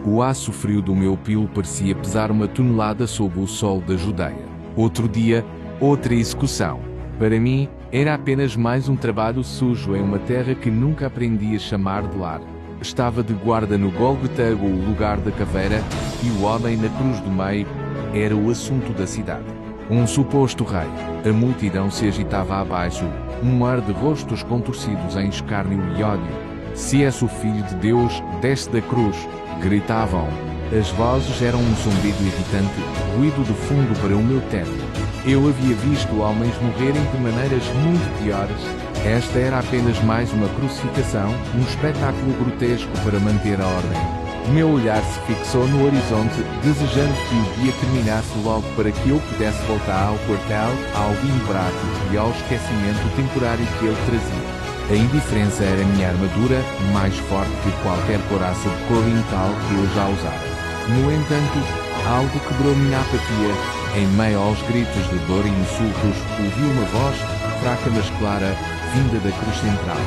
O aço frio do meu pilo parecia pesar uma tonelada sob o sol da Judeia. Outro dia, outra execução. Para mim, era apenas mais um trabalho sujo em uma terra que nunca aprendi a chamar de lar. Estava de guarda no Gólgota, o lugar da caveira, e o homem na cruz do meio era o assunto da cidade. Um suposto rei. A multidão se agitava abaixo, um mar de rostos contorcidos em escárnio e ódio. Se és o Filho de Deus, desce da cruz, gritavam. As vozes eram um zumbido irritante, ruído de fundo para o meu teto. Eu havia visto homens morrerem de maneiras muito piores. Esta era apenas mais uma crucificação, um espetáculo grotesco para manter a ordem. Meu olhar se fixou no horizonte, desejando que o dia terminasse logo para que eu pudesse voltar ao quartel, ao vinho barato e ao esquecimento temporário que ele trazia. A indiferença era minha armadura, mais forte que qualquer couraça de couro e metal que eu já usara. No entanto, algo quebrou minha apatia. Em meio aos gritos de dor e insultos, ouvi uma voz, fraca mas clara, vinda da cruz central.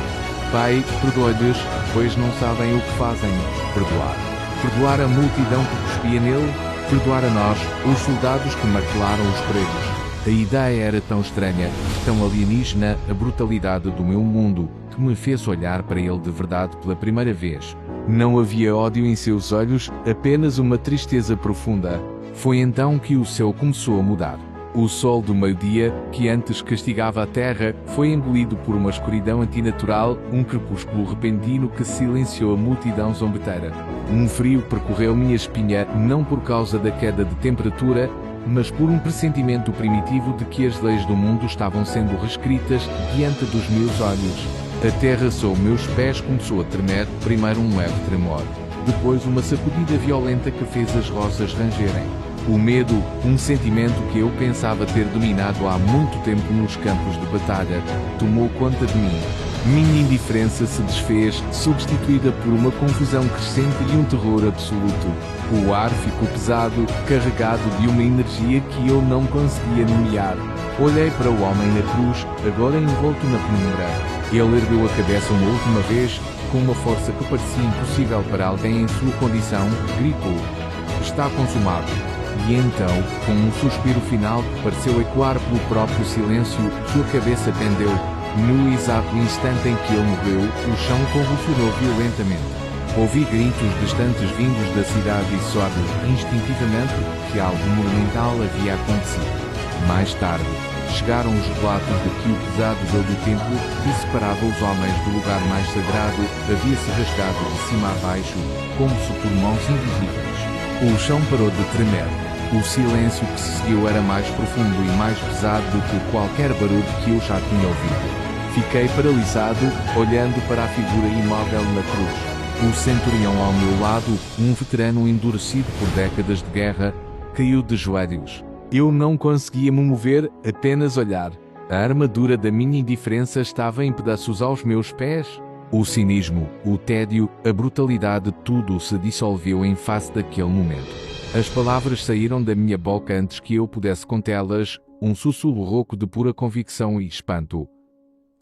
Pai, perdoa-lhes, pois não sabem o que fazem. Perdoar. Perdoar a multidão que cuspia nele, perdoar a nós, os soldados que martelaram os pregos. A ideia era tão estranha, tão alienígena, a brutalidade do meu mundo, que me fez olhar para ele de verdade pela primeira vez. Não havia ódio em seus olhos, apenas uma tristeza profunda. Foi então que o céu começou a mudar. O sol do meio-dia, que antes castigava a terra, foi engolido por uma escuridão antinatural, um crepúsculo repentino que silenciou a multidão zombeteira. Um frio percorreu minha espinha, não por causa da queda de temperatura, mas por um pressentimento primitivo de que as leis do mundo estavam sendo reescritas diante dos meus olhos. A terra sob meus pés começou a tremer, primeiro um leve tremor, depois uma sacudida violenta que fez as rosas rangerem. O medo, um sentimento que eu pensava ter dominado há muito tempo nos campos de batalha, tomou conta de mim. Minha indiferença se desfez, substituída por uma confusão crescente e um terror absoluto. O ar ficou pesado, carregado de uma energia que eu não conseguia nomear. Olhei para o homem na cruz, agora envolto na penumbra. Ele ergueu a cabeça uma última vez, com uma força que parecia impossível para alguém em sua condição, gritou: "Está consumado." E então, com um suspiro final que pareceu ecoar pelo próprio silêncio, sua cabeça pendeu. No exato instante em que ele morreu, o chão convulsionou violentamente. Ouvi gritos distantes vindos da cidade e soube, instintivamente, que algo monumental havia acontecido. Mais tarde, chegaram os relatos de que o pesado véu do templo, que separava os homens do lugar mais sagrado, havia se rasgado de cima a baixo, como se por mãos invisíveis. O chão parou de tremer. O silêncio que se seguiu era mais profundo e mais pesado do que qualquer barulho que eu já tinha ouvido. Fiquei paralisado, olhando para a figura imóvel na cruz. O centurião ao meu lado, um veterano endurecido por décadas de guerra, caiu de joelhos. Eu não conseguia me mover, apenas olhar. A armadura da minha indiferença estava em pedaços aos meus pés. O cinismo, o tédio, a brutalidade, tudo se dissolveu em face daquele momento. As palavras saíram da minha boca antes que eu pudesse contê-las, um sussurro rouco de pura convicção e espanto.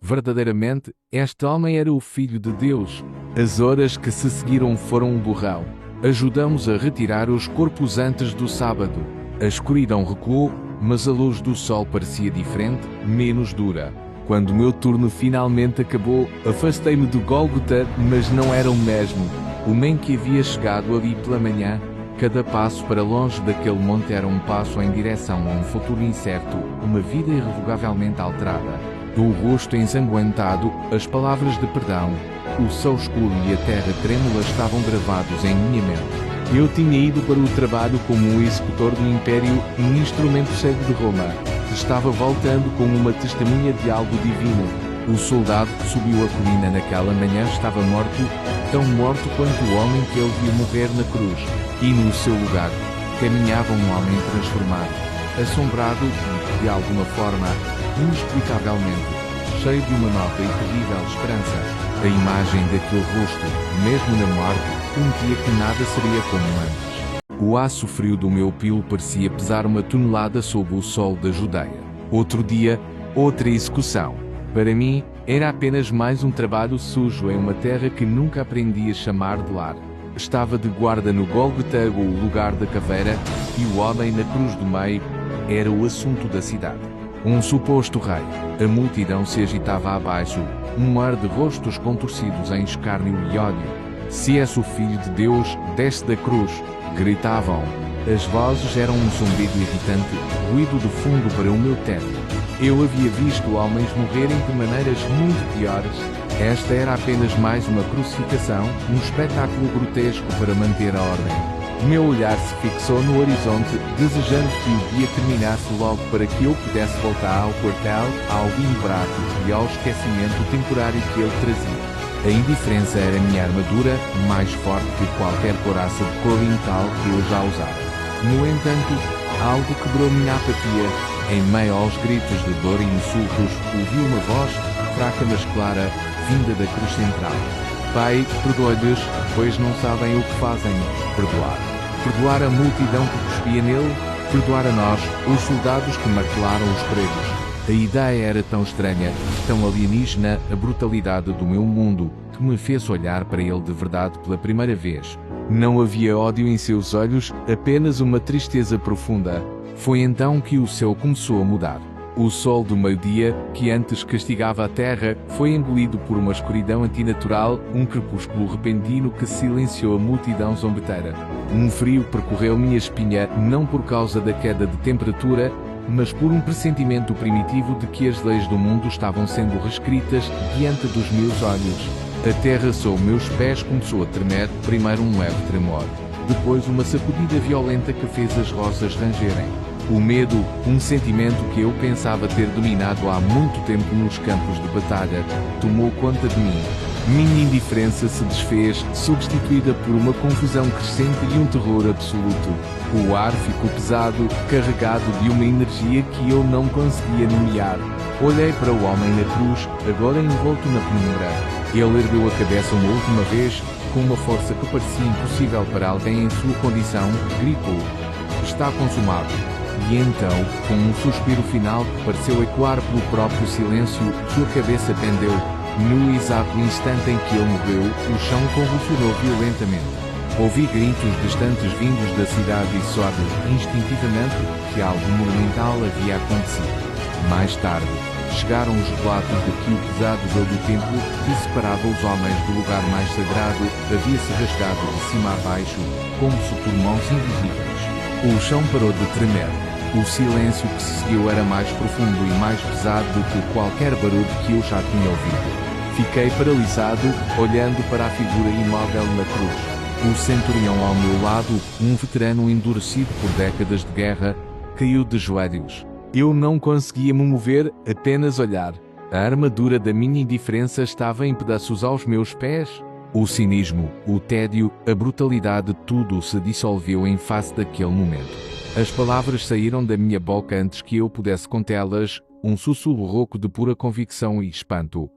Verdadeiramente, este homem era o Filho de Deus. As horas que se seguiram foram um borrão. Ajudamos a retirar os corpos antes do sábado. A escuridão recuou, mas a luz do sol parecia diferente, menos dura. Quando o meu turno finalmente acabou, afastei-me do Gólgota, mas não era o mesmo. O homem que havia chegado ali pela manhã, cada passo para longe daquele monte era um passo em direção a um futuro incerto, uma vida irrevogavelmente alterada. Do rosto ensanguentado, as palavras de perdão, o céu escuro e a terra trêmula estavam gravados em minha mente. Eu tinha ido para o trabalho como um executor do Império, um instrumento cego de Roma. Estava voltando como uma testemunha de algo divino. O soldado que subiu a colina naquela manhã estava morto, tão morto quanto o homem que ele viu morrer na cruz. E no seu lugar, caminhava um homem transformado, assombrado e, de alguma forma, inexplicavelmente, cheio de uma nova e terrível esperança. A imagem daquele rosto, mesmo na morte, sentia que nada seria como antes. O aço frio do meu pilo parecia pesar uma tonelada sob o sol da Judeia. Outro dia, outra execução. Para mim, era apenas mais um trabalho sujo em uma terra que nunca aprendi a chamar de lar. estava de guarda no Gólgota, o lugar da caveira, e o homem na cruz do meio era o assunto da cidade. Um suposto rei. A multidão se agitava abaixo, um mar de rostos contorcidos em escárnio e ódio. Se és o Filho de Deus, desce da cruz, gritavam. As vozes eram um zumbido irritante, ruído de fundo para o meu teto. Eu havia visto homens morrerem de maneiras muito piores. Esta era apenas mais uma crucificação, um espetáculo grotesco para manter a ordem. Meu olhar se fixou no horizonte, desejando que o dia terminasse logo para que eu pudesse voltar ao quartel, ao vinho barato e ao esquecimento temporário que ele trazia. A indiferença era minha armadura, mais forte que qualquer couraça de couro e metal que eu já usara. No entanto, algo quebrou minha apatia. Em meio aos gritos de dor e insultos, ouvi uma voz, fraca mas clara, vinda da cruz central. Pai, perdoa-lhes, pois não sabem o que fazem. Perdoar. Perdoar a multidão que cuspia nele, perdoar a nós, os soldados que martelaram os pregos. A ideia era tão estranha, tão alienígena, a brutalidade do meu mundo, que me fez olhar para ele de verdade pela primeira vez. Não havia ódio em seus olhos, apenas uma tristeza profunda. Foi então que o céu começou a mudar. O sol do meio-dia, que antes castigava a terra, foi engolido por uma escuridão antinatural, um crepúsculo repentino que silenciou a multidão zombeteira. Um frio percorreu minha espinha, não por causa da queda de temperatura, mas por um pressentimento primitivo de que as leis do mundo estavam sendo reescritas diante dos meus olhos. A terra sob meus pés começou a tremer, primeiro um leve tremor, depois uma sacudida violenta que fez as rochas rangerem. O medo, um sentimento que eu pensava ter dominado há muito tempo nos campos de batalha, tomou conta de mim. Minha indiferença se desfez, substituída por uma confusão crescente e um terror absoluto. O ar ficou pesado, carregado de uma energia que eu não conseguia nomear. Olhei para o homem na cruz, agora envolto na penumbra. Ele ergueu a cabeça uma última vez, com uma força que parecia impossível para alguém em sua condição, gritou: "Está consumado." E então, com um suspiro final que pareceu ecoar pelo próprio silêncio, sua cabeça pendeu. No exato instante em que ele morreu, o chão convulsionou violentamente. Ouvi gritos distantes vindos da cidade e soube, instintivamente, que algo monumental havia acontecido. Mais tarde, chegaram os relatos de que o pesado véu do templo, que separava os homens do lugar mais sagrado, havia-se rasgado de cima a baixo, como se por mãos invisíveis. O chão parou de tremer. O silêncio que se seguiu era mais profundo e mais pesado do que qualquer barulho que eu já tinha ouvido. Fiquei paralisado, olhando para a figura imóvel na cruz. O centurião ao meu lado, um veterano endurecido por décadas de guerra, caiu de joelhos. Eu não conseguia me mover, apenas olhar. A armadura da minha indiferença estava em pedaços aos meus pés. O cinismo, o tédio, a brutalidade, tudo se dissolveu em face daquele momento. As palavras saíram da minha boca antes que eu pudesse contê-las, um sussurro rouco de pura convicção e espanto.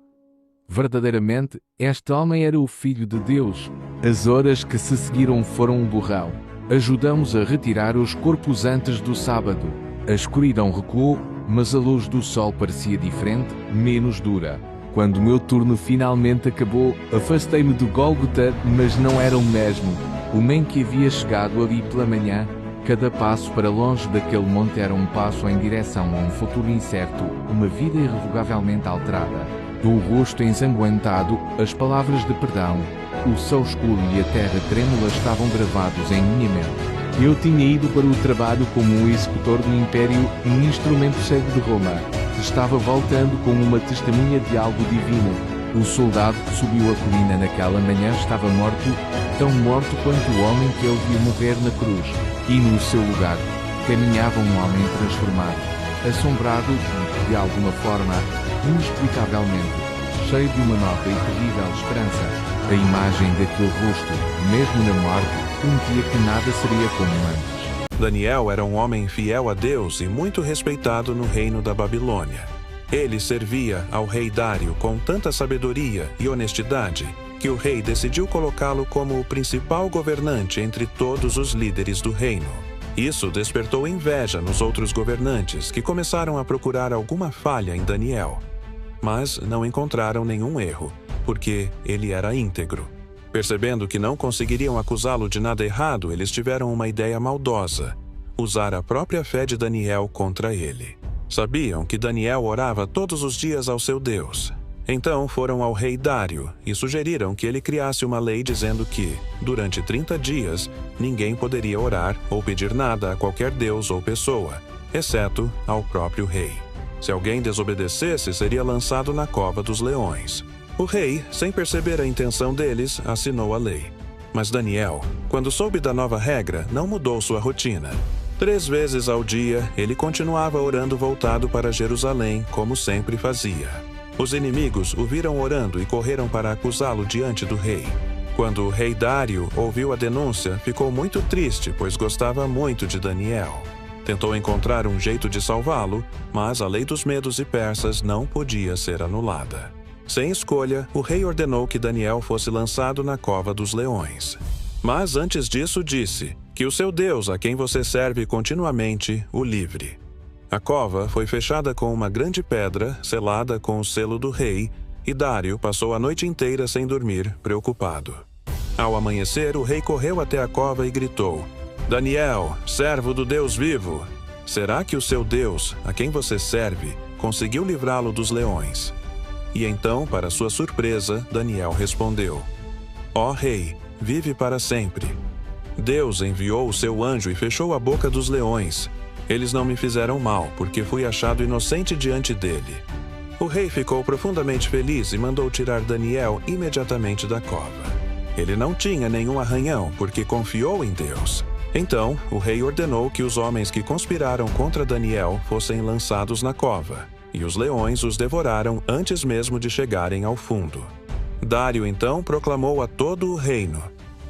Verdadeiramente, este homem era o Filho de Deus. As horas que se seguiram foram um borrão. Ajudamos a retirar os corpos antes do sábado. A escuridão recuou, mas a luz do sol parecia diferente, menos dura. Quando o meu turno finalmente acabou, afastei-me do Gólgota, mas não era o mesmo. O homem que havia chegado ali pela manhã, cada passo para longe daquele monte era um passo em direção a um futuro incerto, uma vida irrevogavelmente alterada. Do rosto ensanguentado, as palavras de perdão, o céu escuro e a terra trêmula estavam gravados em minha mente. Eu tinha ido para o trabalho como um executor do Império, um instrumento cego de Roma. Estava voltando como uma testemunha de algo divino. O soldado que subiu a colina naquela manhã estava morto, tão morto quanto o homem que ele viu morrer na cruz. E no seu lugar, caminhava um homem transformado, assombrado e, de alguma forma, inexplicavelmente, cheio de uma nova e terrível esperança. A imagem daquele rosto, mesmo na morte, prometia que nada seria como antes. Daniel era um homem fiel a Deus e muito respeitado no reino da Babilônia. Ele servia ao rei Dário com tanta sabedoria e honestidade que o rei decidiu colocá-lo como o principal governante entre todos os líderes do reino. Isso despertou inveja nos outros governantes, que começaram a procurar alguma falha em Daniel. Mas não encontraram nenhum erro, porque ele era íntegro. Percebendo que não conseguiriam acusá-lo de nada errado, eles tiveram uma ideia maldosa: usar a própria fé de Daniel contra ele. Sabiam que Daniel orava todos os dias ao seu Deus. Então foram ao rei Dário e sugeriram que ele criasse uma lei dizendo que, durante 30 dias, ninguém poderia orar ou pedir nada a qualquer deus ou pessoa, exceto ao próprio rei. Se alguém desobedecesse, seria lançado na cova dos leões. O rei, sem perceber a intenção deles, assinou a lei. Mas Daniel, quando soube da nova regra, não mudou sua rotina. 3 vezes ao dia, ele continuava orando voltado para Jerusalém, como sempre fazia. Os inimigos o viram orando e correram para acusá-lo diante do rei. Quando o rei Dário ouviu a denúncia, ficou muito triste, pois gostava muito de Daniel. Tentou encontrar um jeito de salvá-lo, mas a lei dos medos e persas não podia ser anulada. Sem escolha, o rei ordenou que Daniel fosse lançado na cova dos leões. Mas antes disso disse: que o seu Deus, a quem você serve continuamente, o livre. A cova foi fechada com uma grande pedra, selada com o selo do rei, e Dário passou a noite inteira sem dormir, preocupado. Ao amanhecer, o rei correu até a cova e gritou: Daniel, servo do Deus vivo, será que o seu Deus, a quem você serve, conseguiu livrá-lo dos leões? E então, para sua surpresa, Daniel respondeu: Ó rei, vive para sempre. Deus enviou o seu anjo e fechou a boca dos leões. Eles não me fizeram mal, porque fui achado inocente diante dele. O rei ficou profundamente feliz e mandou tirar Daniel imediatamente da cova. Ele não tinha nenhum arranhão, porque confiou em Deus. Então, o rei ordenou que os homens que conspiraram contra Daniel fossem lançados na cova, e os leões os devoraram antes mesmo de chegarem ao fundo. Dário então proclamou a todo o reino: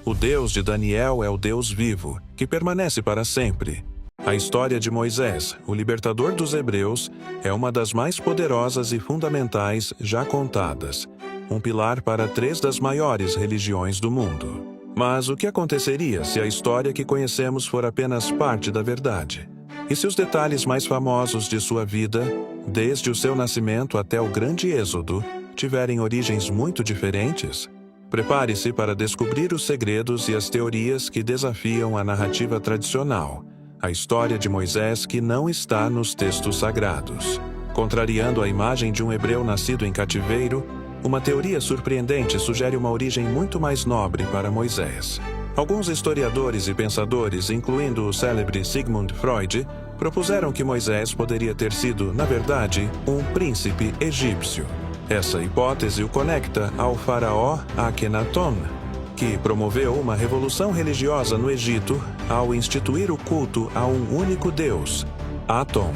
o Deus de Daniel é o Deus vivo, que permanece para sempre. A história de Moisés, o libertador dos hebreus, é uma das mais poderosas e fundamentais já contadas, um pilar para 3 das maiores religiões do mundo. Mas o que aconteceria se a história que conhecemos for apenas parte da verdade? E se os detalhes mais famosos de sua vida, desde o seu nascimento até o grande êxodo, tiverem origens muito diferentes? Prepare-se para descobrir os segredos e as teorias que desafiam a narrativa tradicional, a história de Moisés que não está nos textos sagrados. Contrariando a imagem de um hebreu nascido em cativeiro, uma teoria surpreendente sugere uma origem muito mais nobre para Moisés. Alguns historiadores e pensadores, incluindo o célebre Sigmund Freud, propuseram que Moisés poderia ter sido, na verdade, um príncipe egípcio. Essa hipótese o conecta ao faraó Akhenaton, que promoveu uma revolução religiosa no Egito ao instituir o culto a um único deus, Aton,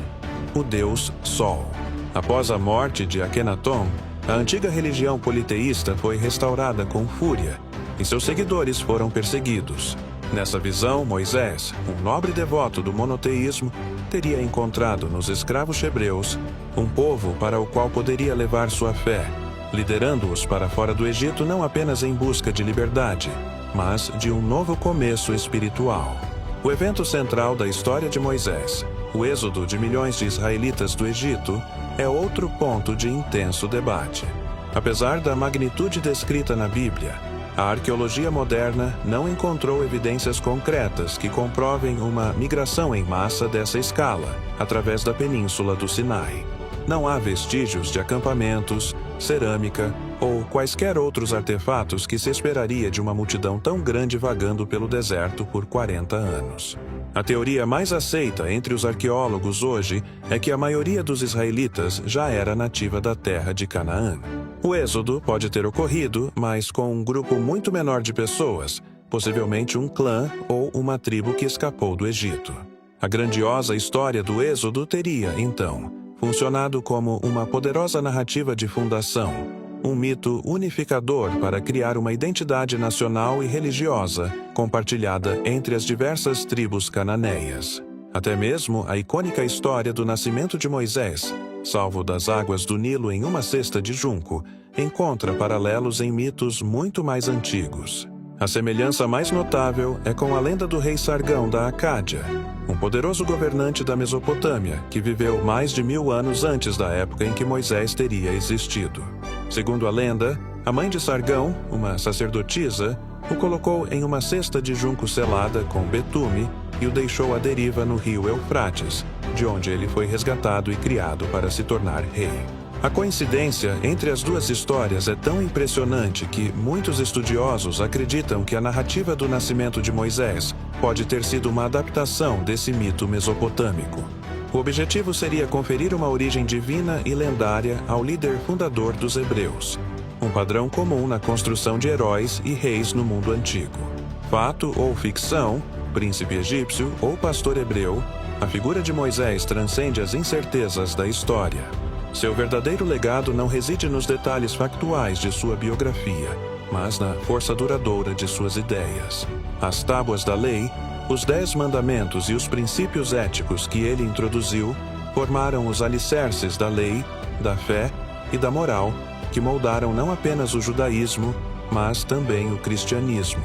o deus Sol. Após a morte de Akhenaton, a antiga religião politeísta foi restaurada com fúria, e seus seguidores foram perseguidos. Nessa visão, Moisés, um nobre devoto do monoteísmo, teria encontrado nos escravos hebreus um povo para o qual poderia levar sua fé, liderando-os para fora do Egito não apenas em busca de liberdade, mas de um novo começo espiritual. O evento central da história de Moisés, o êxodo de milhões de israelitas do Egito, é outro ponto de intenso debate. Apesar da magnitude descrita na Bíblia, a arqueologia moderna não encontrou evidências concretas que comprovem uma migração em massa dessa escala, através da península do Sinai. Não há vestígios de acampamentos, cerâmica ou quaisquer outros artefatos que se esperaria de uma multidão tão grande vagando pelo deserto por 40 anos. A teoria mais aceita entre os arqueólogos hoje é que a maioria dos israelitas já era nativa da terra de Canaã. O êxodo pode ter ocorrido, mas com um grupo muito menor de pessoas, possivelmente um clã ou uma tribo que escapou do Egito. A grandiosa história do êxodo teria, então, funcionado como uma poderosa narrativa de fundação, um mito unificador para criar uma identidade nacional e religiosa compartilhada entre as diversas tribos cananeias. Até mesmo a icônica história do nascimento de Moisés, salvo das águas do Nilo em uma cesta de junco, encontra paralelos em mitos muito mais antigos. A semelhança mais notável é com a lenda do rei Sargão da Acádia, um poderoso governante da Mesopotâmia que viveu mais de 1000 anos antes da época em que Moisés teria existido. Segundo a lenda, A mãe de Sargão, uma sacerdotisa, o colocou em uma cesta de junco selada com betume e o deixou à deriva no rio Eufrates, de onde ele foi resgatado e criado para se tornar rei. A coincidência entre as duas histórias é tão impressionante que muitos estudiosos acreditam que a narrativa do nascimento de Moisés pode ter sido uma adaptação desse mito mesopotâmico. O objetivo seria conferir uma origem divina e lendária ao líder fundador dos hebreus, um padrão comum na construção de heróis e reis no mundo antigo. Fato ou ficção, príncipe egípcio ou pastor hebreu, a figura de Moisés transcende as incertezas da história. Seu verdadeiro legado não reside nos detalhes factuais de sua biografia, mas na força duradoura de suas ideias. As tábuas da lei, os 10 mandamentos e os princípios éticos que ele introduziu formaram os alicerces da lei, da fé e da moral que moldaram não apenas o judaísmo, mas também o cristianismo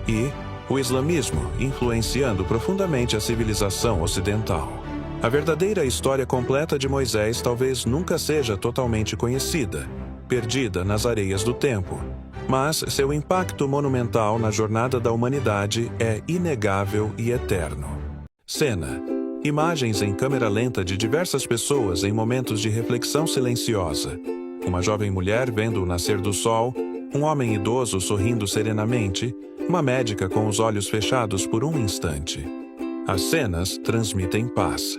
e o islamismo, influenciando profundamente a civilização ocidental. A verdadeira história completa de Moisés talvez nunca seja totalmente conhecida, perdida nas areias do tempo, mas seu impacto monumental na jornada da humanidade é inegável e eterno. Cena: imagens em câmera lenta de diversas pessoas em momentos de reflexão silenciosa. Uma jovem mulher vendo o nascer do sol, um homem idoso sorrindo serenamente, uma médica com os olhos fechados por um instante. As cenas transmitem paz.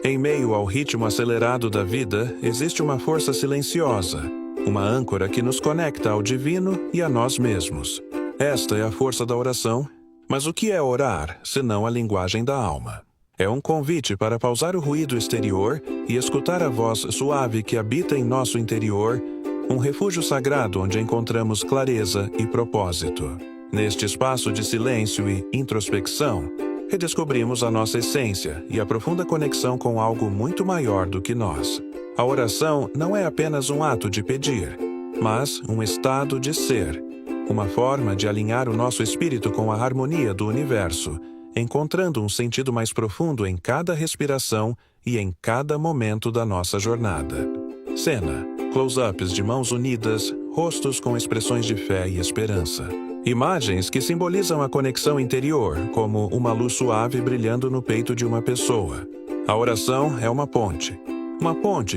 Em meio ao ritmo acelerado da vida, existe uma força silenciosa, uma âncora que nos conecta ao divino e a nós mesmos. Esta é a força da oração. Mas o que é orar, senão a linguagem da alma? É um convite para pausar o ruído exterior e escutar a voz suave que habita em nosso interior, um refúgio sagrado onde encontramos clareza e propósito. Neste espaço de silêncio e introspecção, redescobrimos a nossa essência e a profunda conexão com algo muito maior do que nós. A oração não é apenas um ato de pedir, mas um estado de ser, uma forma de alinhar o nosso espírito com a harmonia do universo, encontrando um sentido mais profundo em cada respiração e em cada momento da nossa jornada. Cena: close-ups de mãos unidas, rostos com expressões de fé e esperança. Imagens que simbolizam a conexão interior, como uma luz suave brilhando no peito de uma pessoa. A oração é uma ponte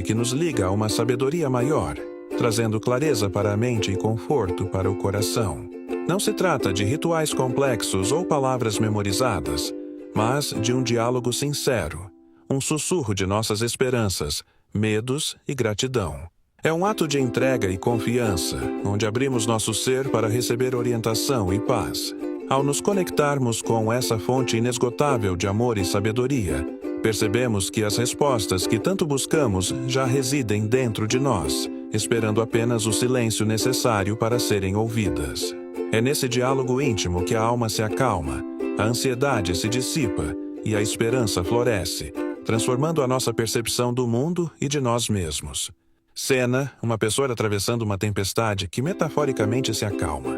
que nos liga a uma sabedoria maior, trazendo clareza para a mente e conforto para o coração. Não se trata de rituais complexos ou palavras memorizadas, mas de um diálogo sincero, um sussurro de nossas esperanças, medos e gratidão. É um ato de entrega e confiança, onde abrimos nosso ser para receber orientação e paz. Ao nos conectarmos com essa fonte inesgotável de amor e sabedoria, percebemos que as respostas que tanto buscamos já residem dentro de nós, esperando apenas o silêncio necessário para serem ouvidas. É nesse diálogo íntimo que a alma se acalma, a ansiedade se dissipa e a esperança floresce, transformando a nossa percepção do mundo e de nós mesmos. Cena: uma pessoa atravessando uma tempestade que metaforicamente se acalma.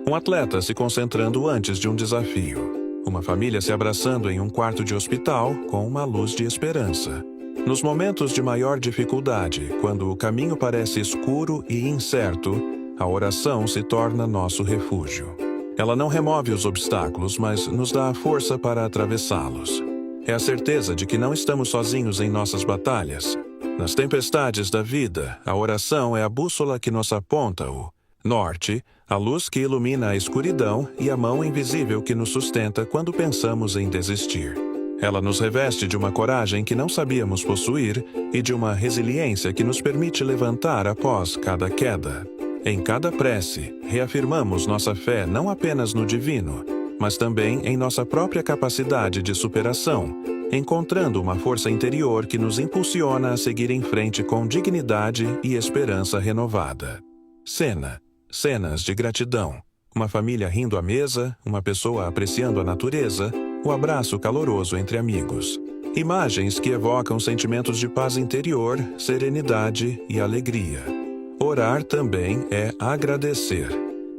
Um atleta se concentrando antes de um desafio. Uma família se abraçando em um quarto de hospital com uma luz de esperança. Nos momentos de maior dificuldade, quando o caminho parece escuro e incerto, a oração se torna nosso refúgio. Ela não remove os obstáculos, mas nos dá a força para atravessá-los. É a certeza de que não estamos sozinhos em nossas batalhas. Nas tempestades da vida, a oração é a bússola que nos aponta o norte, a luz que ilumina a escuridão e a mão invisível que nos sustenta quando pensamos em desistir. Ela nos reveste de uma coragem que não sabíamos possuir e de uma resiliência que nos permite levantar após cada queda. Em cada prece, reafirmamos nossa fé não apenas no divino, mas também em nossa própria capacidade de superação, encontrando uma força interior que nos impulsiona a seguir em frente com dignidade e esperança renovada. Cena: cenas de gratidão. Uma família rindo à mesa, uma pessoa apreciando a natureza, o abraço caloroso entre amigos. Imagens que evocam sentimentos de paz interior, serenidade e alegria. Orar também é agradecer.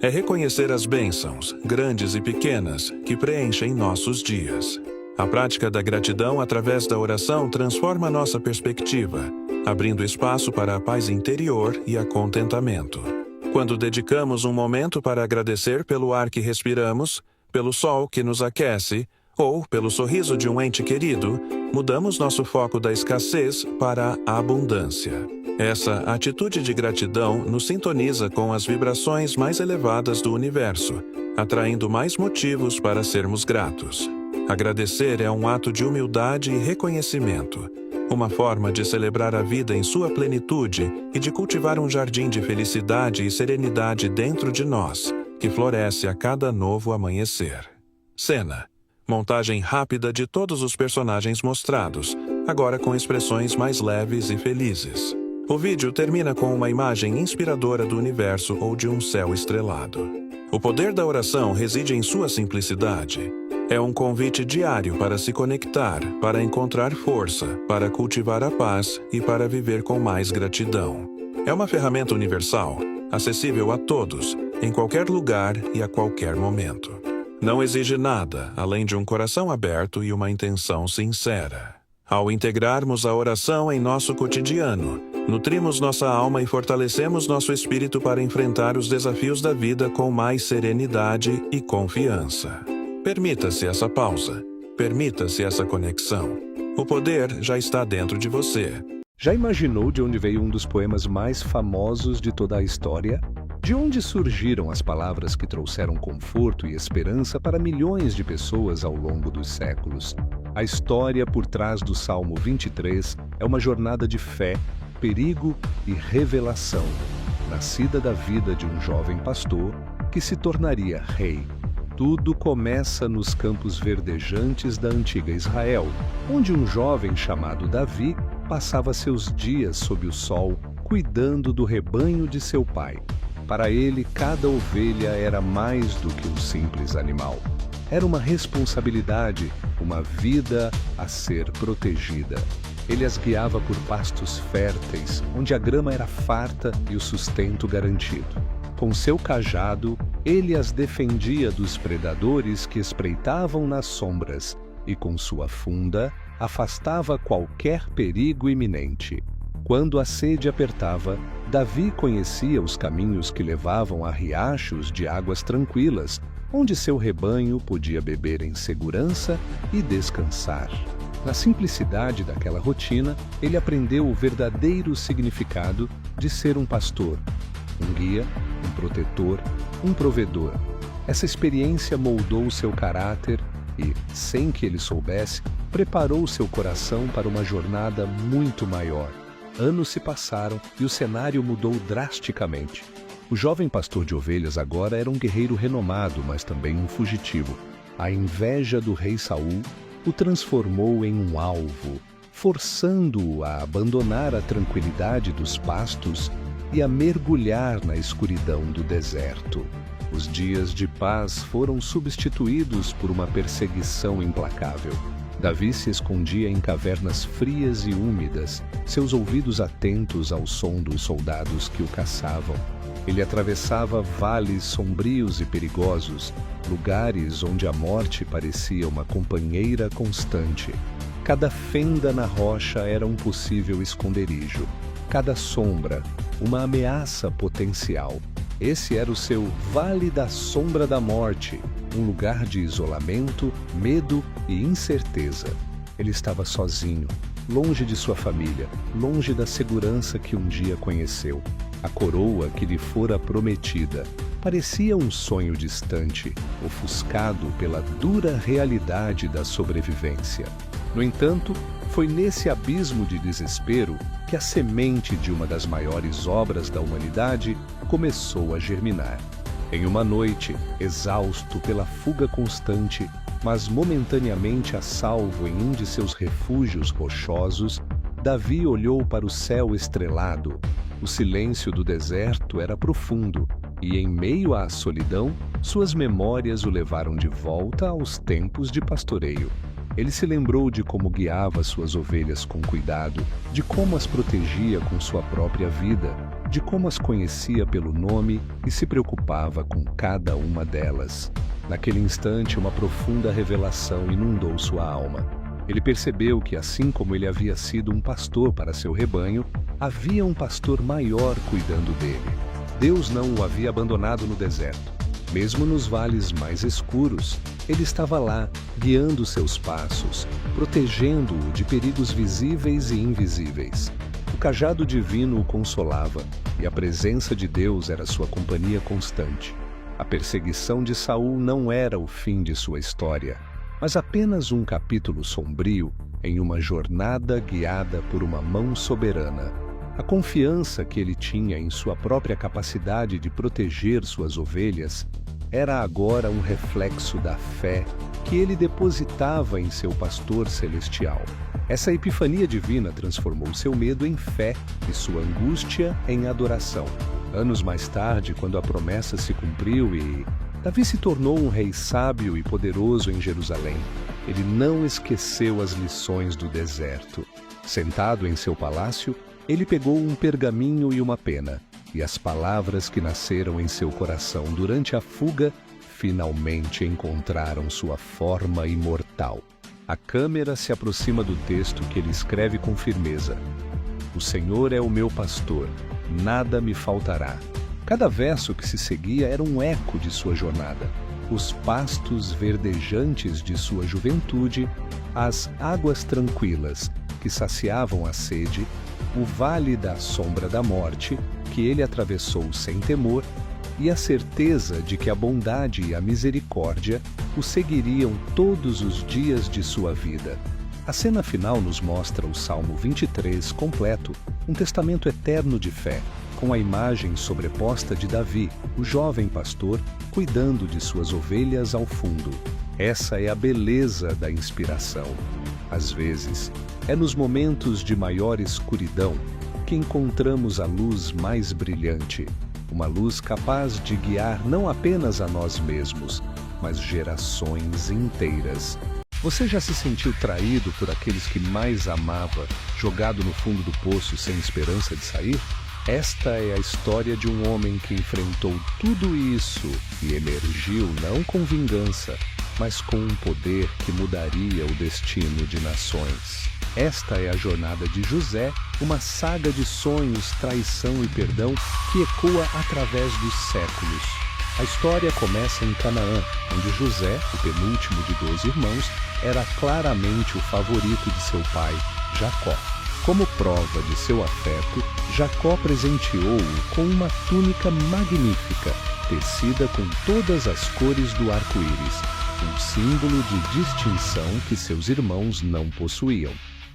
É reconhecer as bênçãos, grandes e pequenas, que preenchem nossos dias. A prática da gratidão através da oração transforma nossa perspectiva, abrindo espaço para a paz interior e a contentamento. Quando dedicamos um momento para agradecer pelo ar que respiramos, pelo sol que nos aquece, ou pelo sorriso de um ente querido, mudamos nosso foco da escassez para a abundância. Essa atitude de gratidão nos sintoniza com as vibrações mais elevadas do universo, atraindo mais motivos para sermos gratos. Agradecer é um ato de humildade e reconhecimento, uma forma de celebrar a vida em sua plenitude e de cultivar um jardim de felicidade e serenidade dentro de nós, que floresce a cada novo amanhecer. Cena: montagem rápida de todos os personagens mostrados, agora com expressões mais leves e felizes. O vídeo termina com uma imagem inspiradora do universo ou de um céu estrelado. O poder da oração reside em sua simplicidade. É um convite diário para se conectar, para encontrar força, para cultivar a paz e para viver com mais gratidão. É uma ferramenta universal, acessível a todos, em qualquer lugar e a qualquer momento. Não exige nada, além de um coração aberto e uma intenção sincera. Ao integrarmos a oração em nosso cotidiano, nutrimos nossa alma e fortalecemos nosso espírito para enfrentar os desafios da vida com mais serenidade e confiança. Permita-se essa pausa. Permita-se essa conexão. O poder já está dentro de você. Já imaginou de onde veio um dos poemas mais famosos de toda a história? De onde surgiram as palavras que trouxeram conforto e esperança para milhões de pessoas ao longo dos séculos? A história por trás do Salmo 23 é uma jornada de fé, perigo e revelação, nascida da vida de um jovem pastor que se tornaria rei. Tudo começa nos campos verdejantes da antiga Israel, onde um jovem chamado Davi passava seus dias sob o sol, cuidando do rebanho de seu pai. Para ele, cada ovelha era mais do que um simples animal. Era uma responsabilidade, uma vida a ser protegida. Ele as guiava por pastos férteis, onde a grama era farta e o sustento garantido. Com seu cajado, ele as defendia dos predadores que espreitavam nas sombras, e com sua funda, afastava qualquer perigo iminente. Quando a sede apertava, Davi conhecia os caminhos que levavam a riachos de águas tranquilas, onde seu rebanho podia beber em segurança e descansar. Na simplicidade daquela rotina, ele aprendeu o verdadeiro significado de ser um pastor, um guia, um protetor, um provedor. Essa experiência moldou seu caráter e, sem que ele soubesse, preparou seu coração para uma jornada muito maior. Anos se passaram e o cenário mudou drasticamente. O jovem pastor de ovelhas agora era um guerreiro renomado, mas também um fugitivo. A inveja do rei Saul o transformou em um alvo, forçando-o a abandonar a tranquilidade dos pastos e a mergulhar na escuridão do deserto. Os dias de paz foram substituídos por uma perseguição implacável. Davi se escondia em cavernas frias e úmidas, seus ouvidos atentos ao som dos soldados que o caçavam. Ele atravessava vales sombrios e perigosos, lugares onde a morte parecia uma companheira constante. Cada fenda na rocha era um possível esconderijo, cada sombra, uma ameaça potencial. Esse era o seu Vale da Sombra da Morte, um lugar de isolamento, medo e incerteza. Ele estava sozinho, longe de sua família, longe da segurança que um dia conheceu. A coroa que lhe fora prometida parecia um sonho distante, ofuscado pela dura realidade da sobrevivência. No entanto, foi nesse abismo de desespero que a semente de uma das maiores obras da humanidade começou a germinar. Em uma noite, exausto pela fuga constante, mas momentaneamente a salvo em um de seus refúgios rochosos, Davi olhou para o céu estrelado. O silêncio do deserto era profundo, e em meio à solidão, suas memórias o levaram de volta aos tempos de pastoreio. Ele se lembrou de como guiava suas ovelhas com cuidado, de como as protegia com sua própria vida, de como as conhecia pelo nome e se preocupava com cada uma delas. Naquele instante, uma profunda revelação inundou sua alma. Ele percebeu que, assim como ele havia sido um pastor para seu rebanho, havia um pastor maior cuidando dele. Deus não o havia abandonado no deserto. Mesmo nos vales mais escuros, ele estava lá, guiando seus passos, protegendo-o de perigos visíveis e invisíveis. O cajado divino o consolava, e a presença de Deus era sua companhia constante. A perseguição de Saul não era o fim de sua história, mas apenas um capítulo sombrio em uma jornada guiada por uma mão soberana. A confiança que ele tinha em sua própria capacidade de proteger suas ovelhas era agora um reflexo da fé que ele depositava em seu pastor celestial. Essa epifania divina transformou seu medo em fé e sua angústia em adoração. Anos mais tarde, quando a promessa se cumpriu e Davi se tornou um rei sábio e poderoso em Jerusalém, ele não esqueceu as lições do deserto. Sentado em seu palácio, ele pegou um pergaminho e uma pena, e as palavras que nasceram em seu coração durante a fuga finalmente encontraram sua forma imortal. A câmera se aproxima do texto que ele escreve com firmeza. O Senhor é o meu pastor, nada me faltará. Cada verso que se seguia era um eco de sua jornada. Os pastos verdejantes de sua juventude, as águas tranquilas que saciavam a sede, o vale da sombra da morte, que ele atravessou sem temor, e a certeza de que a bondade e a misericórdia o seguiriam todos os dias de sua vida. A cena final nos mostra o Salmo 23 completo, um testamento eterno de fé, com a imagem sobreposta de Davi, o jovem pastor, cuidando de suas ovelhas ao fundo. Essa é a beleza da inspiração. Às vezes, é nos momentos de maior escuridão que encontramos a luz mais brilhante, uma luz capaz de guiar não apenas a nós mesmos, mas gerações inteiras. Você já se sentiu traído por aqueles que mais amava, jogado no fundo do poço sem esperança de sair? Esta é a história de um homem que enfrentou tudo isso e emergiu não com vingança, mas com um poder que mudaria o destino de nações. Esta é a jornada de José, uma saga de sonhos, traição e perdão que ecoa através dos séculos. A história começa em Canaã, onde José, o penúltimo de 12 irmãos, era claramente o favorito de seu pai, Jacó. Como prova de seu afeto, Jacó presenteou-o com uma túnica magnífica, tecida com todas as cores do arco-íris, um símbolo de distinção que seus irmãos não possuíam.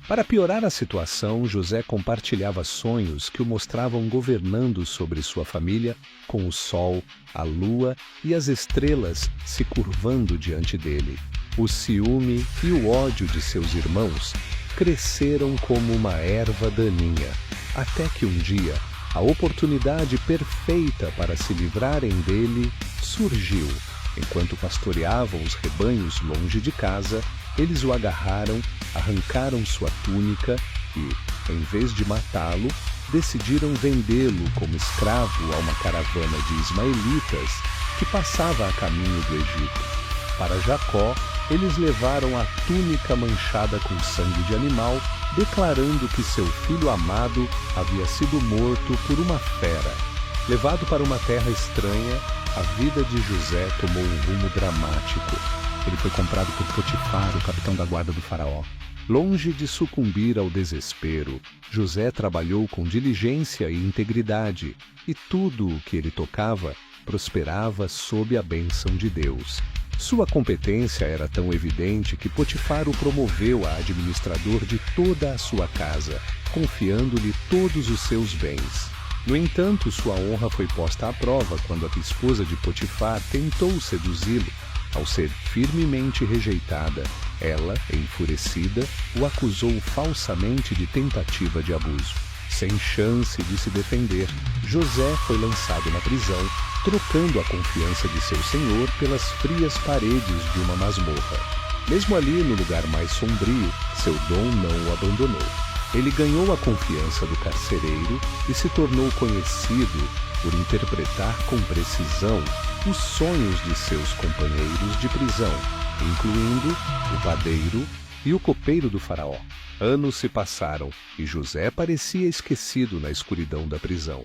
Para piorar a situação, José compartilhava sonhos que o mostravam governando sobre sua família, com o sol, a lua e as estrelas se curvando diante dele. O ciúme e o ódio de seus irmãos cresceram como uma erva daninha, até que um dia a oportunidade perfeita para se livrarem dele surgiu. Enquanto pastoreavam os rebanhos longe de casa, eles o agarraram, arrancaram sua túnica e, em vez de matá-lo, decidiram vendê-lo como escravo a uma caravana de ismaelitas que passava a caminho do Egito. Para Jacó, eles levaram a túnica manchada com sangue de animal, declarando que seu filho amado havia sido morto por uma fera. Levado para uma terra estranha, a vida de José tomou um rumo dramático. Ele foi comprado por Potifar, o capitão da guarda do faraó. Longe de sucumbir ao desespero, José trabalhou com diligência e integridade, e tudo o que ele tocava prosperava sob a bênção de Deus. Sua competência era tão evidente que Potifar o promoveu a administrador de toda a sua casa, confiando-lhe todos os seus bens. No entanto, sua honra foi posta à prova quando a esposa de Potifar tentou seduzi-lo. Ao ser firmemente rejeitada, ela, enfurecida, o acusou falsamente de tentativa de abuso. Sem chance de se defender, José foi lançado na prisão, trocando a confiança de seu senhor pelas frias paredes de uma masmorra. Mesmo ali, no lugar mais sombrio, seu dom não o abandonou. Ele ganhou a confiança do carcereiro e se tornou conhecido por interpretar com precisão os sonhos de seus companheiros de prisão, incluindo o padeiro e o copeiro do faraó. Anos se passaram e José parecia esquecido na escuridão da prisão.